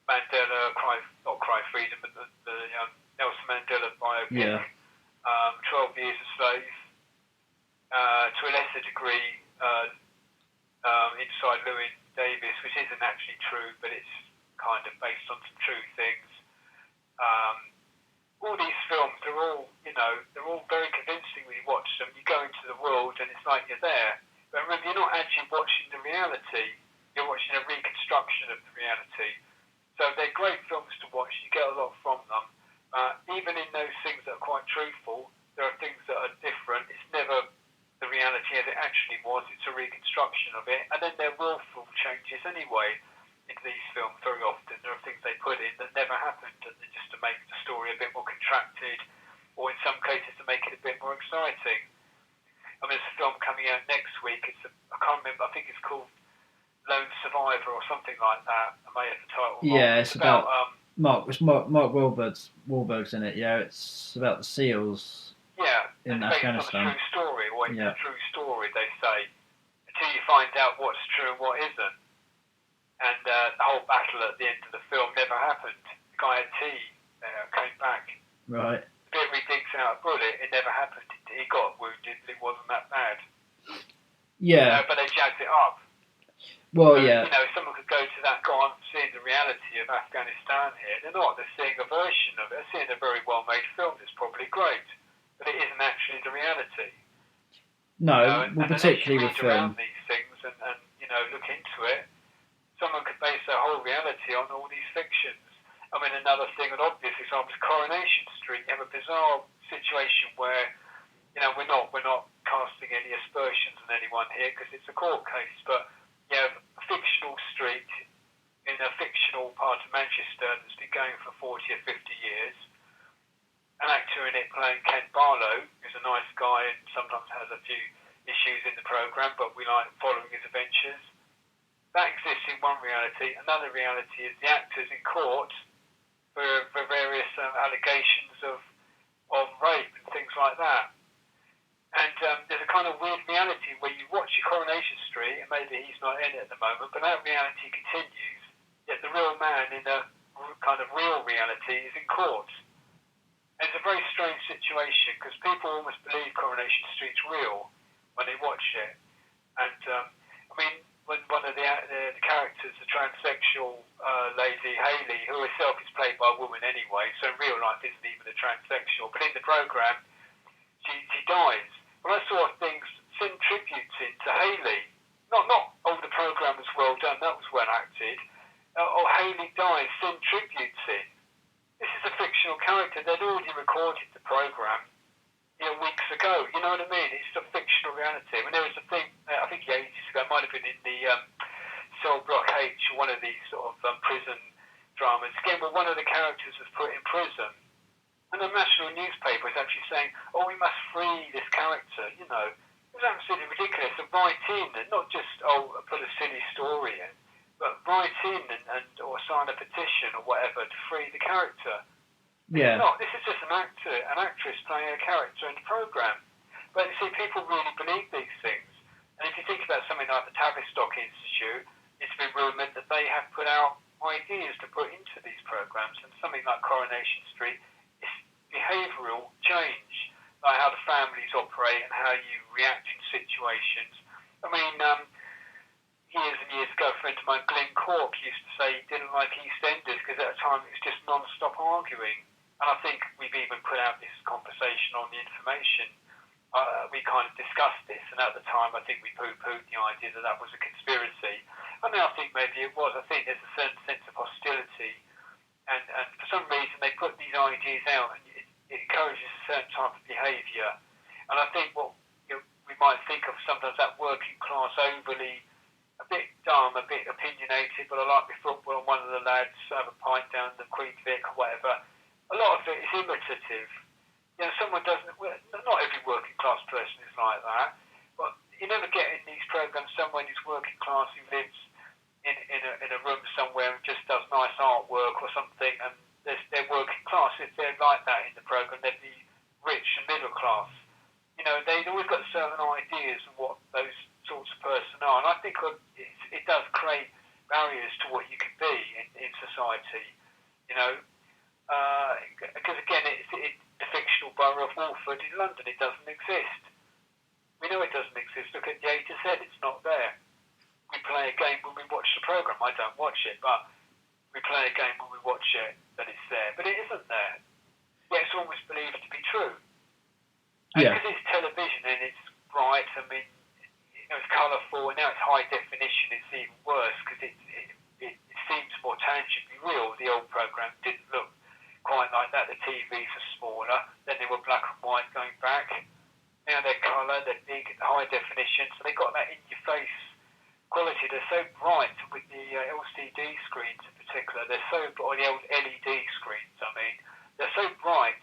Mandela, not Cry Freedom, but the Nelson Mandela biopic, 12 Years a Slave, to a lesser degree, Inside Llewyn Davis, which isn't actually true, but it's kind of based on some true things. All these films are all, they're all very convincing when you watch them. You go into the world and it's like you're there. But remember, you're not actually watching the reality. You're watching a reconstruction of the reality. So they're great films to watch. You get a lot from them. Even in those things that are quite truthful, there are things that are different. It's never the reality as it actually was. It's a reconstruction of it. And then there are willful changes anyway. In these films, very often there are things they put in that never happened, and just to make the story a bit more contracted, or in some cases to make it a bit more exciting. I mean, there's a film coming out next week. I can't remember. I think it's called Lone Survivor or something like that. I may have the title wrong. Yeah, it's about Mark Wahlberg's in it. Yeah, it's about the SEALs. Yeah, in it's Afghanistan. Based on a true story, or it's a true story, they say, until you find out what's true and what isn't. And the whole battle at the end of the film never happened. The guy had tea came back. Right. The bit where he digs out a bullet, it never happened. He got wounded, but it wasn't that bad. Yeah. But they jacked it up. Well, yeah. Someone could go to that, go on, seeing the reality of Afghanistan here. They're not. They're seeing a version of it. They're seeing a very well-made film that's probably great. But it isn't actually the reality. No, well, particularly with film. Around these things and look into it, someone could base their whole reality on all these fictions. I mean, another thing, an obvious example is Coronation Street. You have a bizarre situation where, we're not casting any aspersions on anyone here because it's a court case, but you have a fictional street in a fictional part of Manchester that's been going for 40 or 50 years. An actor in it playing Ken Barlow, who's a nice guy and sometimes has a few issues in the programme, but we like following his adventures. That exists in one reality. Another reality is the actors in court for various allegations of rape and things like that. And there's a kind of weird reality where you watch your Coronation Street, and maybe he's not in it at the moment, but that reality continues, yet the real man in a kind of real reality is in court. And it's a very strange situation because people almost believe Coronation Street's real when they watch it. And, when one of the characters, the transsexual lady, Hayley, who herself is played by a woman anyway, so in real life isn't even a transsexual, but in the programme, she dies. Well, that sort of thing send tributes in to Hayley, programme was well done, that was well acted. Or Haley dies, send tributes in. This is a fictional character. They'd already recorded the programme, weeks ago. You know what I mean? It's a fictional reality. I mean, there was a thing, I think ages ago, it might have been in the Cell Block H, one of these sort of prison dramas, again, where one of the characters was put in prison. And the national newspaper is actually saying, we must free this character, It was absolutely ridiculous. And write in, and not just, put a silly story in, but write in or sign a petition or whatever to free the character. Yeah. This is just an actress playing a character in the programme. But you see, people really believe these things. And if you think about something like the Tavistock Institute, it's been rumoured that they have put out ideas to put into these programmes, and something like Coronation Street is behavioural change, like how the families operate and how you react in situations. I mean, years and years ago, a friend of mine, Glenn Cork, used to say he didn't like EastEnders because at the time it was just non-stop arguing. And I think we've even put out this conversation on the information. We kind of discussed this, and at the time I think we poo-pooed the idea that was a conspiracy. I mean, I think maybe it was. I think there's a certain sense of hostility, and for some reason they put these ideas out, and it encourages a certain type of behaviour. And I think what we might think of sometimes that working class overly, a bit dumb, a bit opinionated, but I like my football and one of the lads have a pint down the Queen Vic or whatever. A lot of it is imitative. Someone doesn't, not every working class person is like that, but you never get in these programmes someone who's working class who lives in a room somewhere and just does nice artwork or something, and they're working class. If they're like that in the programme, they'd be rich and middle class. They've always got certain ideas of what those sorts of person are, and I think it does create barriers to what you can be in society, because again, the fictional borough of Walford in London, it doesn't exist. We know it doesn't exist. Look at the A to Z, it's not there. We play a game when we watch the programme. I don't watch it, but we play a game when we watch it that it's there. But it isn't there. Yet it's almost believed to be true. And because it's television and it's bright, I mean, it's colourful, and now it's high definition, it's even worse because it seems more tangibly real. The old programme didn't look quite like that. The TVs are smaller, then they were black and white going back. Now they're colour, they're big, high definition, so they got that in-your-face quality. They're so bright with the LCD screens in particular. They're so, or the old LED screens, I mean, they're so bright.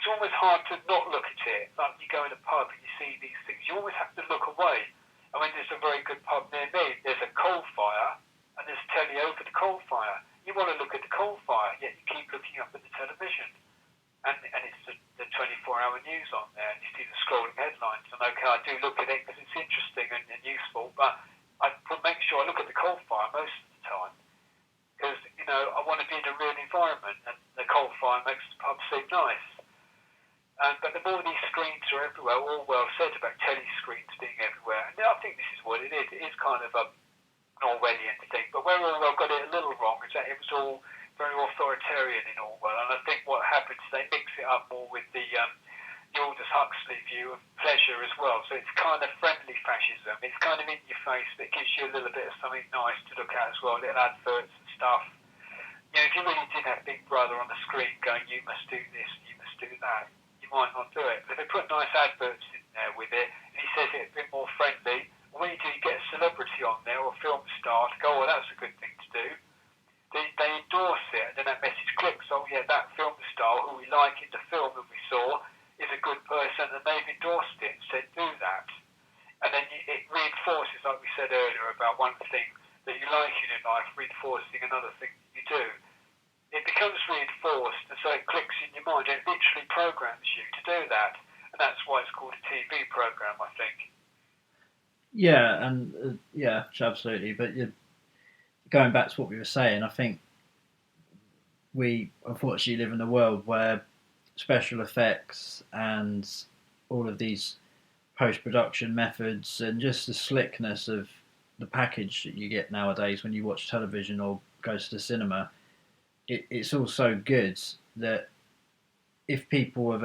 It's almost hard to not look at it. Like you go in a pub and you see these things, you always have to look away. I mean, there's a very good pub near me. There's a coal fire, and there's telly over the coal fire. You want to look at the coal fire, yet you keep looking up at the television. And it's the 24-hour news on there, and you see the scrolling headlines. And okay, I do look at it because it's interesting and useful, but I make sure I look at the coal fire most of the time, because, I want to be in a real environment, and the coal fire makes the pub seem nice. But the more these screens are everywhere, all well said about telly screens being everywhere, and I think this is what it is. It is kind of an Orwellian thing, but where Orwell got it a little wrong is that it was all very authoritarian in Orwell, and I think what happens is they mix it up more with the Aldous Huxley view of pleasure as well. So it's kind of friendly fascism. It's kind of in your face, but it gives you a little bit of something nice to look at as well, little adverts and stuff. If you really did have Big Brother on the screen going, you must do this, you must do that, you might not do it. But if they put nice adverts in there with it, and he says it a bit more friendly, when you do, you get a celebrity on there or a film star to go, that's a good thing to do. They endorse it, and then that message clicks. That film star who we like in the film that we saw is a good person, and they've endorsed it and said do that. And then it reinforces, like we said earlier, about one thing that you like in your life, reinforcing another thing that you do. It becomes reinforced, and so it clicks in your mind, and it literally programs you to do that. And that's why it's called a TV programme, I think. Yeah, and absolutely. But going back to what we were saying, I think we unfortunately live in a world where special effects and all of these post-production methods and just the slickness of the package that you get nowadays when you watch television or go to the cinema, it's all so good that if people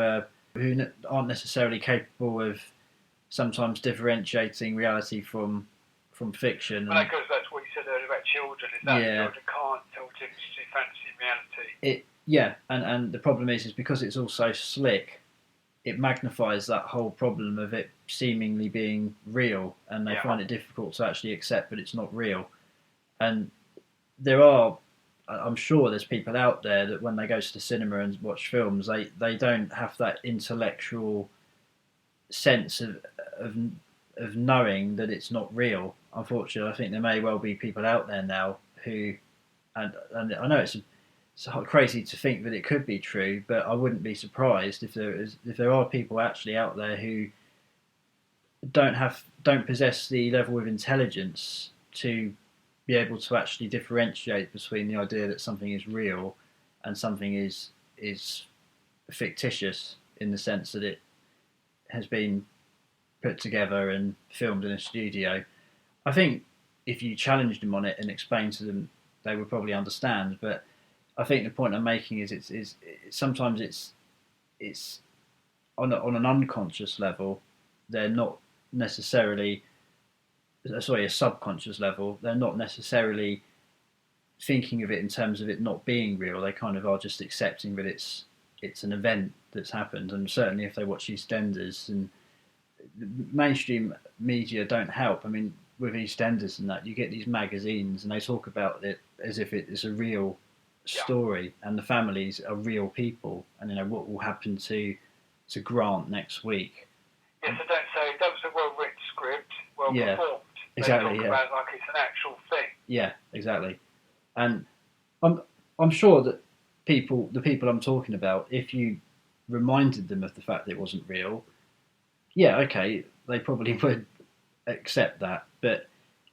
who aren't necessarily capable of sometimes differentiating reality from from fiction. Well, because that's what you said earlier about children, is that children can't tell the difference between fantasy and reality. And the problem is because it's all so slick, it magnifies that whole problem of it seemingly being real, and they find it difficult to actually accept that it's not real. And I'm sure there's people out there that when they go to the cinema and watch films, they don't have that intellectual sense of knowing that it's not real. Unfortunately, I think there may well be people out there now who, and I know it's crazy to think that it could be true, but I wouldn't be surprised if there are people actually out there who don't possess the level of intelligence to be able to actually differentiate between the idea that something is real and something is fictitious, in the sense that it has been put together and filmed in a studio. I think if you challenged them on it and explained to them, they would probably understand. But I think the point I'm making is sometimes it's on an unconscious level, they're not necessarily, a subconscious level, they're not necessarily thinking of it in terms of it not being real. They kind of are just accepting that it's an event that's happened. And certainly if they watch EastEnders, and mainstream media don't help. I mean, with EastEnders and that, you get these magazines and they talk about it as if it is a real story, and the families are real people, and what will happen to Grant next week. Yes, I don't say that was a well-written script, well-performed. Exactly. They talk about it like it's an actual thing. Yeah, exactly. And I'm sure that the people I'm talking about, if you reminded them of the fact that it wasn't real, okay, they probably would accept that, but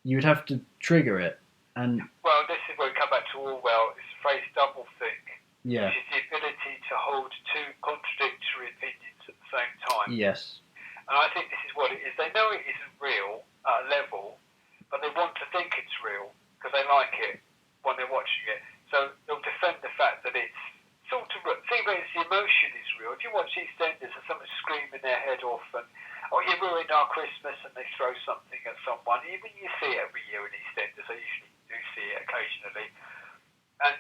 you would have to trigger it. And well, this is where we come back to Orwell. It's the phrase doublethink, which is the ability to hold two contradictory opinions at the same time. Yes. And I think this is what it is. They know it isn't real at a level, but they want to think it's real because they like it when they're watching it. So they'll defend the fact that it's sort of real. See, where the emotion is real. If you watch EastEnders and someone's screaming their head off and, you ruined our Christmas, and they throw something at someone. Even you see it every year in EastEnders. I usually do see it occasionally. And,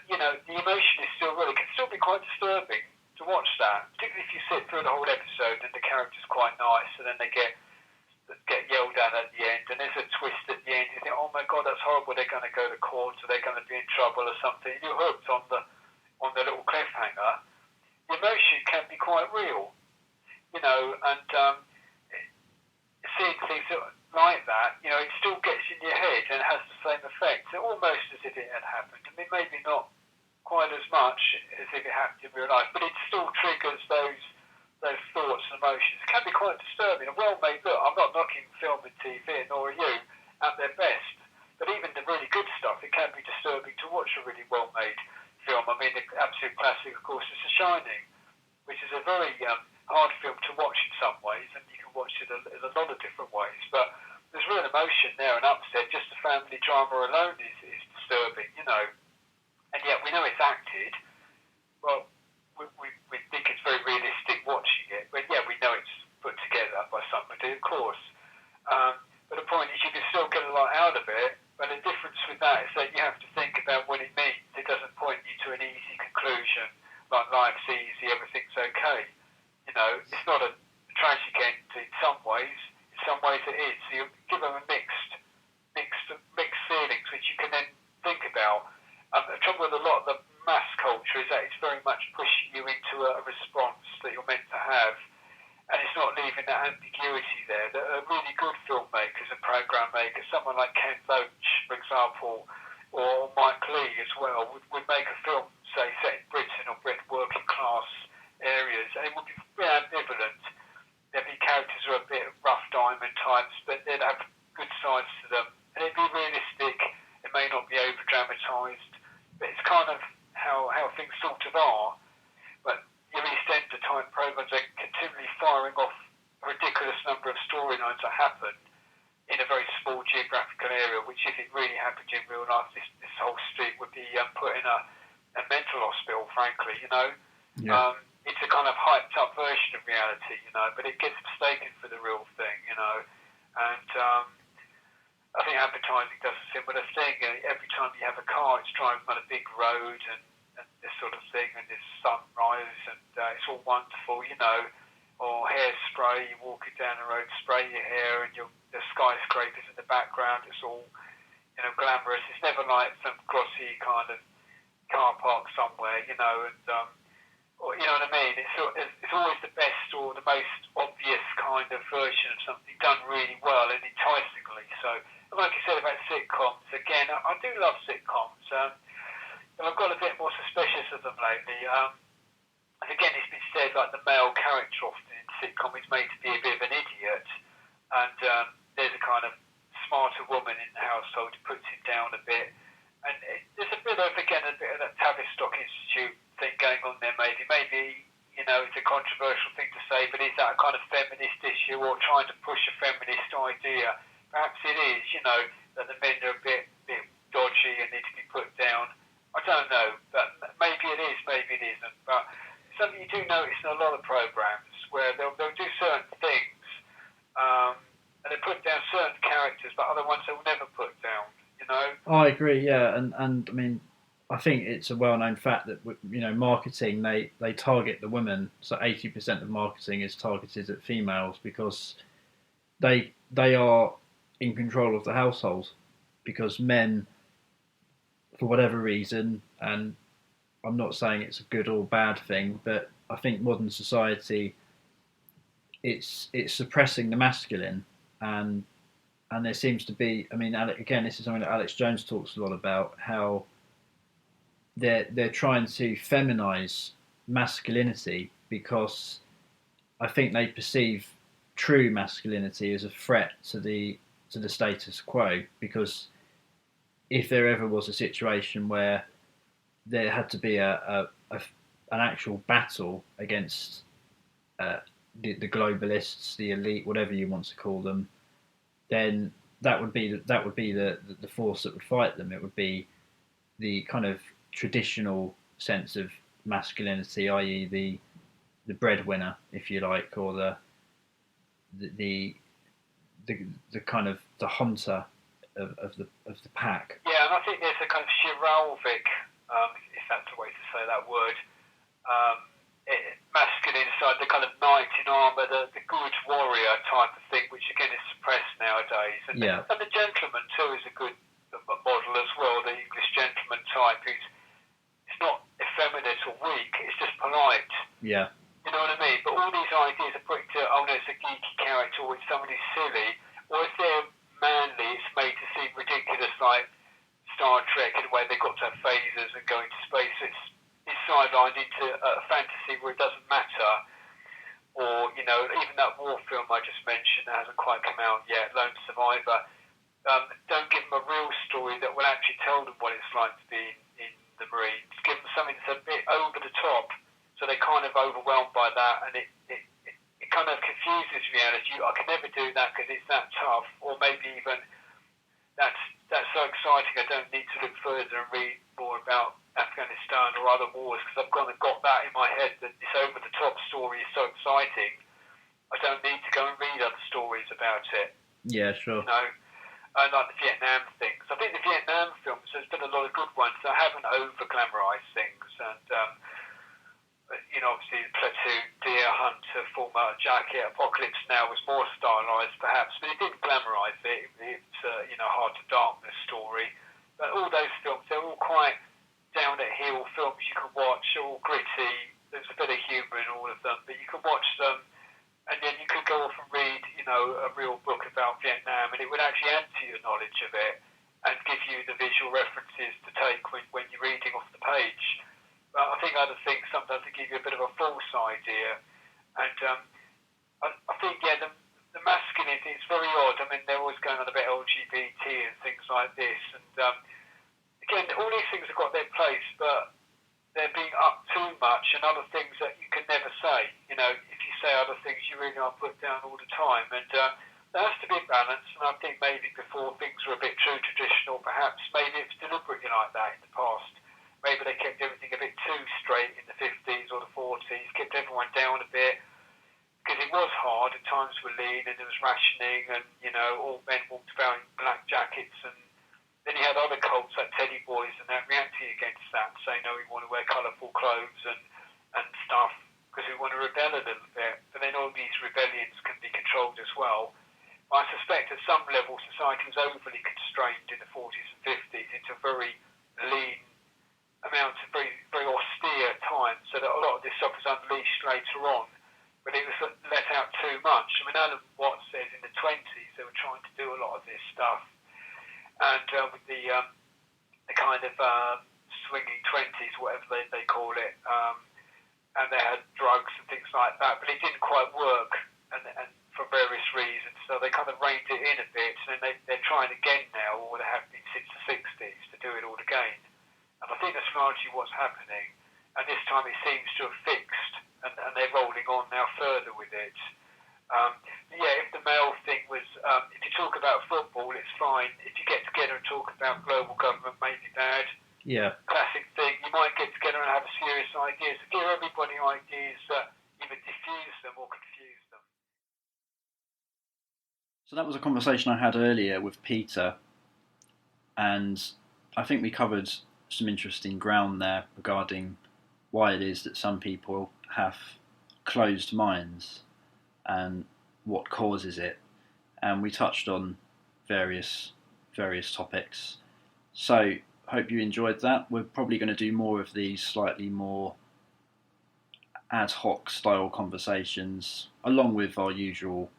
the emotion is still real. It can still be quite disturbing to watch that, particularly if you sit through the whole episode and the character's quite nice, and then they get yelled at the end, and there's a twist at the end. You think, oh my God, that's horrible. They're going to go to court, or they're going to be in trouble or something. You're hooked on the little cliffhanger. The emotion can be quite real, and seeing things like that, it still gets in your head and it has the same effect. So almost as if it had happened. I mean, maybe not quite as much as if it happened in real life, but it still triggers those thoughts and emotions. It can be quite disturbing. A well-made look, I'm not knocking film and TV, nor are you, at their best. But even the really good stuff, it can be disturbing to watch a really well-made film. I mean, the absolute classic, of course, is The Shining, which is a very hard film to watch in some ways, and you can watch it in a lot of different ways. But there's real emotion there and upset. Just the family drama alone is disturbing, And yet we know it's acted. Well, we think it's very realistic watching it, but we know it's put together by somebody, of course. But the point is, you can still get a lot out of it. But the difference with that is that you have to think about what it means. It doesn't point you to an easy conclusion, like life's easy, everything's okay. It's not a tragic end in some ways. In some ways it is. So you give them a mixed feelings, which you can then think about. The trouble with a lot of the mass culture is that it's very much pushing you into a response that you're meant to have, and it's not leaving that ambiguity there. That a really good filmmakers and program makers, someone like Ken Loach, for example, or Mike Leigh as well, would make a film, say, set in Britain or working class areas, and it would be ambivalent. There'd be characters who are a bit rough diamond types, but they'd have good sides to them, and it'd be realistic. It may not be over dramatised, but it's kind of how things sort of are. But your EastEnders type programmes are continually firing off a ridiculous number of storylines that happen in a very small geographical area, which if it really happened in real life, this whole street would be put in a mental hospital, frankly, Yeah. It's a kind of hyped up version of reality, but it gets mistaken for the real thing, and I think advertising does a similar thing. Every time you have a car, it's driving on a big road and this sort of thing, and there's sunrise, and it's all wonderful, you know. Or hairspray, you're walking down the road, spray your hair, and the skyscrapers in the background. It's all, you know, glamorous. It's never like some glossy kind of car park somewhere, you know, and or, you know what I mean. It's always the best or the most obvious kind of version of something done really well and enticingly. So, like you said about sitcoms, again, I do love sitcoms. And I've got a bit more suspicious of them lately. And again, it's been said like the male character often in sitcom is made to be a bit of an idiot, and there's a kind of smarter woman in the household who puts him down a bit. And there's a bit of that Tavistock Institute thing going on there. Maybe you know, it's a controversial thing to say, but is that a kind of feminist issue or trying to push a feminist idea? Perhaps it is, you know, that the men are a bit dodgy and need to be put down. I don't know, but maybe it is, maybe it isn't. But something you do notice in a lot of programs where they'll do certain things and they put down certain characters, but other ones they'll never put down, you know? I agree, yeah, and I mean, I think it's a well-known fact that, you know, marketing, they target the women, so 80% of marketing is targeted at females because they are in control of the household, because men, for whatever reason, and I'm not saying it's a good or bad thing, but I think modern society, it's suppressing the masculine, and there seems to be, I mean, again, this is something that Alex Jones talks a lot about, how they're trying to feminize masculinity, because I think they perceive true masculinity as a threat to the status quo. Because if there ever was a situation where there had to be an actual battle against the globalists, the elite, whatever you want to call them, then that would be the force that would fight them. It would be the kind of traditional sense of masculinity, i.e., the breadwinner, if you like, or the kind of the hunter of the pack. Yeah, and I think there's a kind of chivalric, if that's the way to say that word, masculine side, the kind of knight in armour, the good warrior type of thing, which again is suppressed nowadays. And, yeah. And the gentleman too is a good model as well, the English gentleman type, who's it's not effeminate or weak, it's just polite. Yeah. You know what I mean? But all these ideas are put into, oh no, it's a geeky character, or it's somebody silly, or if they're manly, it's made to seem ridiculous, like Star Trek, in a way they've got to have phasers and go into space. It's sidelined into a fantasy where it doesn't matter. Or, you know, even that war film I just mentioned that hasn't quite come out yet, Lone Survivor, don't give them a real story that will actually tell them what it's like to be in the Marines. Give them something that's a bit over the top, so they're kind of overwhelmed by that, and it kind of confuses reality. I can never do that because it's that tough, or maybe even that's so exciting I don't need to look further and read more about Afghanistan or other wars, because I've kind of got that in my head that this over the top story is so exciting I don't need to go and read other stories about it. Yeah, sure. You know, like the Vietnam things. I think the Vietnam films, there's been a lot of good ones that haven't over glamorised things, and you know, obviously Platoon, Deer Hunter, Full Metal Jacket, Apocalypse Now was more stylised perhaps, but it didn't glamorise it. It's you know, Heart of Darkness story. But all those films, they're all quite down at heel films you can watch, all gritty. There's a bit of humour in all of them, but you can watch them, and then you could go off and read, you know, a real book about Vietnam, and it would actually add to your knowledge of it and give you the visual references to take when you're reading off the page. But I think other things sometimes they give you a bit of a false idea, and I think the masculinity is very odd. I mean, they're always going on about LGBT and things like this, and again, all these things have got their place, but they're being up too much, and other things that you can never say. You know, if you say other things, you really are put down all the time, and there has to be a balance. And I think maybe before things were a bit too traditional, perhaps maybe it's deliberately like that in the past. Maybe they kept everything a bit too straight in the 50s or the 40s, kept everyone down a bit, because it was hard, and times were lean, and there was rationing, and all men walked about in black jackets, and then you had other cults like Teddy Boys and that reacting against that, saying no, we want to wear colourful clothes and stuff because we want to rebel a little bit. But then all these rebellions can be controlled as well. I suspect at some level society was overly constrained in the 40s and 50s into very lean amounts of very, very austere times, so that a lot of this stuff was unleashed later on, but it was let out too much. I mean, Alan Watts says in the 20s they were trying to do a lot of this stuff, and with the kind of swinging 20s, whatever they call it, and they had drugs and things like that, but it didn't quite work, and for various reasons, so they kind of reined it in a bit, and then they're trying again now, or they have been since the 60s, to do it all again. And I think that's largely what's happening, and this time it seems to have fixed, and they're rolling on now further with it. If the male thing was, if you talk about football, it's fine. If you get together and talk about global government, maybe bad. Yeah. Classic thing. You might get together and have a serious idea. So give everybody ideas that either diffuse them or confuse them. So that was a conversation I had earlier with Peter, and I think we covered some interesting ground there regarding why it is that some people have closed minds and what causes it, and we touched on various topics. So hope you enjoyed that. We're probably going to do more of these slightly more ad hoc style conversations, along with our usual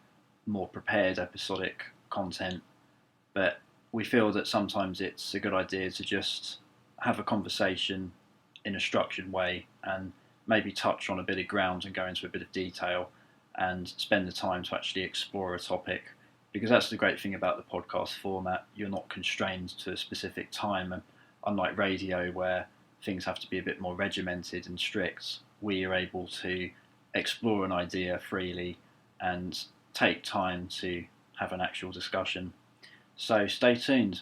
more prepared episodic content, but we feel that sometimes it's a good idea to just have a conversation in a structured way and maybe touch on a bit of ground and go into a bit of detail and spend the time to actually explore a topic, because that's the great thing about the podcast format. You're not constrained to a specific time, and unlike radio where things have to be a bit more regimented and strict, we are able to explore an idea freely and take time to have an actual discussion. So stay tuned.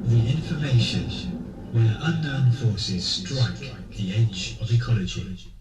The information where unknown forces strike the edge of ecology.